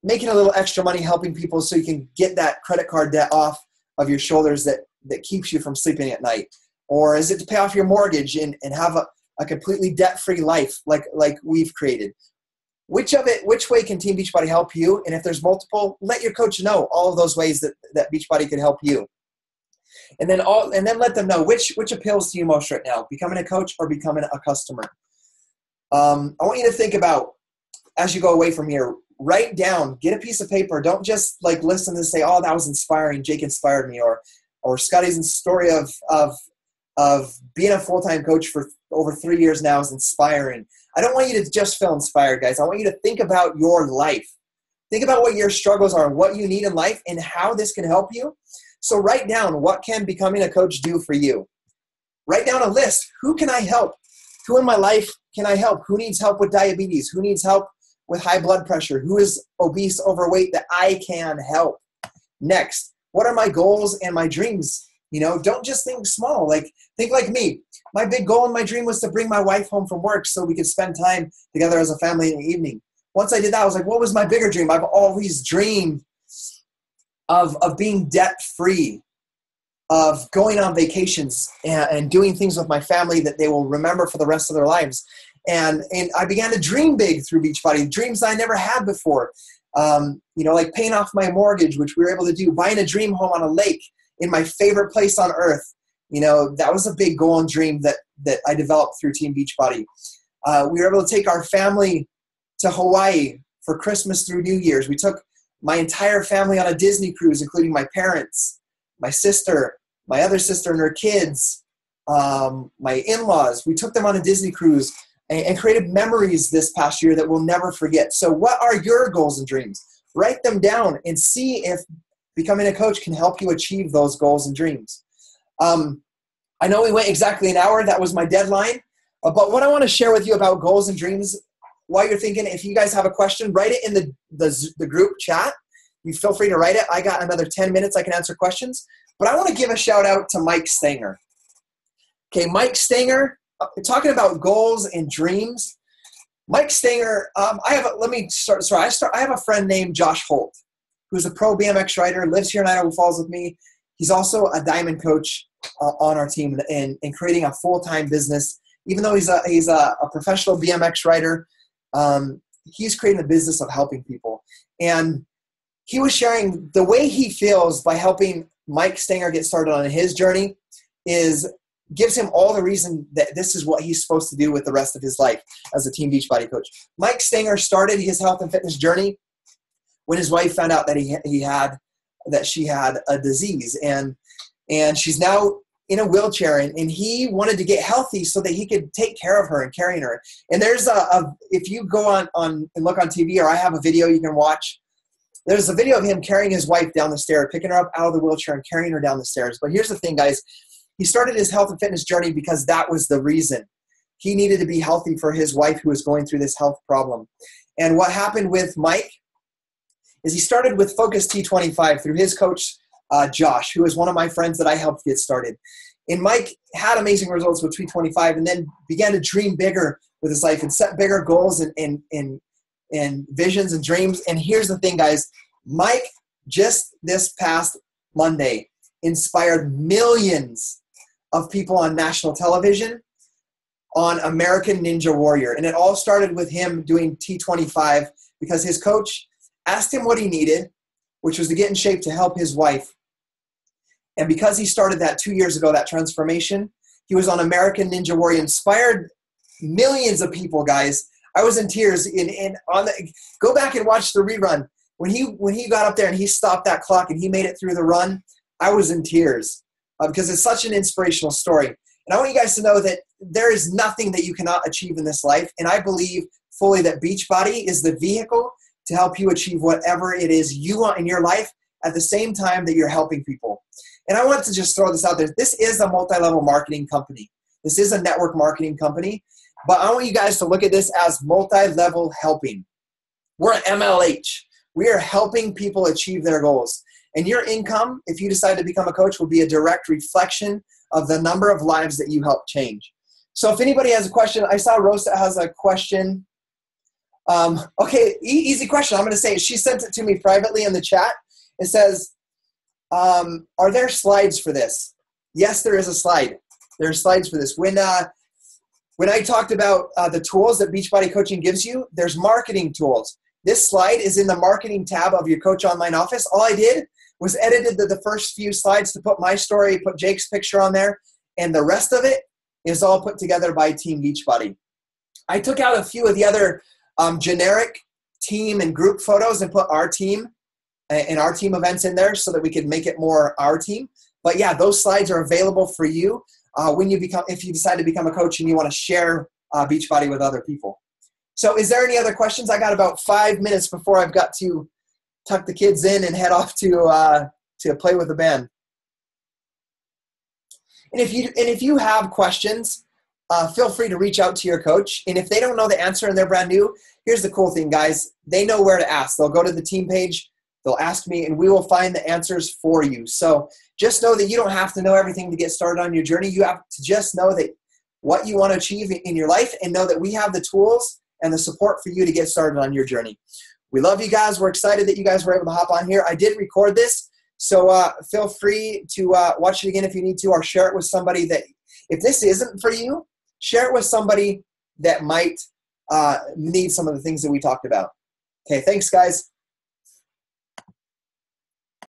making a little extra money helping people so you can get that credit card debt off of your shoulders that keeps you from sleeping at night. Or is it to pay off your mortgage and have a completely debt-free life like we've created? Which way can Team Beachbody help you? And if there's multiple, let your coach know all of those ways that Beachbody can help you. And then let them know which appeals to you most right now, becoming a coach or becoming a customer. I want you to think about, as you go away from here, write down, get a piece of paper. Don't just listen to say, oh, that was inspiring. Jake inspired me. Or Scotty's story of being a full-time coach for over 3 years now is inspiring. I don't want you to just feel inspired, guys. I want you to think about your life. Think about what your struggles are, what you need in life, and how this can help you. So write down, what can becoming a coach do for you? Write down a list. Who can I help? Who in my life can I help? Who needs help with diabetes? Who needs help with high blood pressure? Who is obese, overweight that I can help? Next, what are my goals and my dreams? Don't just think small. Think like me. My big goal and my dream was to bring my wife home from work so we could spend time together as a family in the evening. Once I did that, I was like, what was my bigger dream? I've always dreamed of being debt-free, of going on vacations and doing things with my family that they will remember for the rest of their lives. And I began to dream big through Beachbody, dreams I never had before. Like paying off my mortgage, which we were able to do, buying a dream home on a lake in my favorite place on earth. That was a big goal and dream that I developed through Team Beachbody. We were able to take our family to Hawaii for Christmas through New Year's. We took my entire family on a Disney cruise, including my parents, my sister, my other sister and her kids, my in-laws. We took them on a Disney cruise and created memories this past year that we'll never forget. So what are your goals and dreams? Write them down and see if becoming a coach can help you achieve those goals and dreams. I know we went exactly an hour. That was my deadline. But what I want to share with you about goals and dreams, while you're thinking, if you guys have a question, write it in the group chat. You feel free to write it. I got another 10 minutes. I can answer questions. But I want to give a shout out to Mike Stanger. Okay, Mike Stanger, talking about goals and dreams. Mike Stanger, I have a friend named Josh Holt, who's a pro BMX rider, lives here in Idaho Falls with me. He's also a diamond coach on our team and creating a full-time business. Even though he's a professional BMX rider, he's creating a business of helping people. And he was sharing the way he feels by helping Mike Stanger get started on his journey gives him all the reason that this is what he's supposed to do with the rest of his life as a Team Beachbody coach. Mike Stanger started his health and fitness journey when his wife found out that she had a disease, and she's now in a wheelchair, and he wanted to get healthy so that he could take care of her and carrying her. And there's if you go on and look on TV, or I have a video you can watch, there's a video of him carrying his wife down the stairs, picking her up out of the wheelchair and carrying her down the stairs. But here's the thing, guys. He started his health and fitness journey because that was the reason. He needed to be healthy for his wife who was going through this health problem. And what happened with Mike is he started with Focus T25 through his coach, Josh, who is one of my friends that I helped get started. And Mike had amazing results with T25 and then began to dream bigger with his life and set bigger goals and visions and dreams. And here's the thing, guys. Mike, just this past Monday, inspired millions of people on national television on American Ninja Warrior. And it all started with him doing T25 because his coach asked him what he needed, which was to get in shape to help his wife. And because he started that 2 years ago, that transformation, he was on American Ninja Warrior, inspired millions of people, guys. I was in tears. Go back and watch the rerun. When he got up there and he stopped that clock and he made it through the run, I was in tears because it's such an inspirational story. And I want you guys to know that there is nothing that you cannot achieve in this life. And I believe fully that Beachbody is the vehicle to help you achieve whatever it is you want in your life at the same time that you're helping people. And I want to just throw this out there. This is a multi-level marketing company. This is a network marketing company. But I want you guys to look at this as multi-level helping. We're an MLH. We are helping people achieve their goals. And your income, if you decide to become a coach, will be a direct reflection of the number of lives that you help change. So if anybody has a question, I saw Rosa has a question. Okay, easy question. I'm going to say it. She sent it to me privately in the chat. It says, are there slides for this? Yes, there is a slide. There are slides for this. When I talked about the tools that Beachbody Coaching gives you, there's marketing tools. This slide is in the marketing tab of your Coach Online office. All I did was edited the first few slides to put my story, put Jake's picture on there, and the rest of it is all put together by Team Beachbody. I took out a few of the other generic team and group photos and put our team and our team events in there so that we could make it more our team. But yeah, those slides are available for you if you decide to become a coach and you want to share Beachbody with other people. So is there any other questions? I got about 5 minutes before I've got to tuck the kids in and head off to play with the band. And if you have questions, feel free to reach out to your coach. And if they don't know the answer and they're brand new, here's the cool thing, guys. They know where to ask. They'll go to the team page, they'll ask me, and we will find the answers for you. So just know that you don't have to know everything to get started on your journey. You have to just know that what you want to achieve in your life and know that we have the tools and the support for you to get started on your journey. We love you guys. We're excited that you guys were able to hop on here. I did record this, so feel free to watch it again if you need to, or share it with somebody that, if this isn't for you, share it with somebody that might need some of the things that we talked about. Okay, thanks, guys.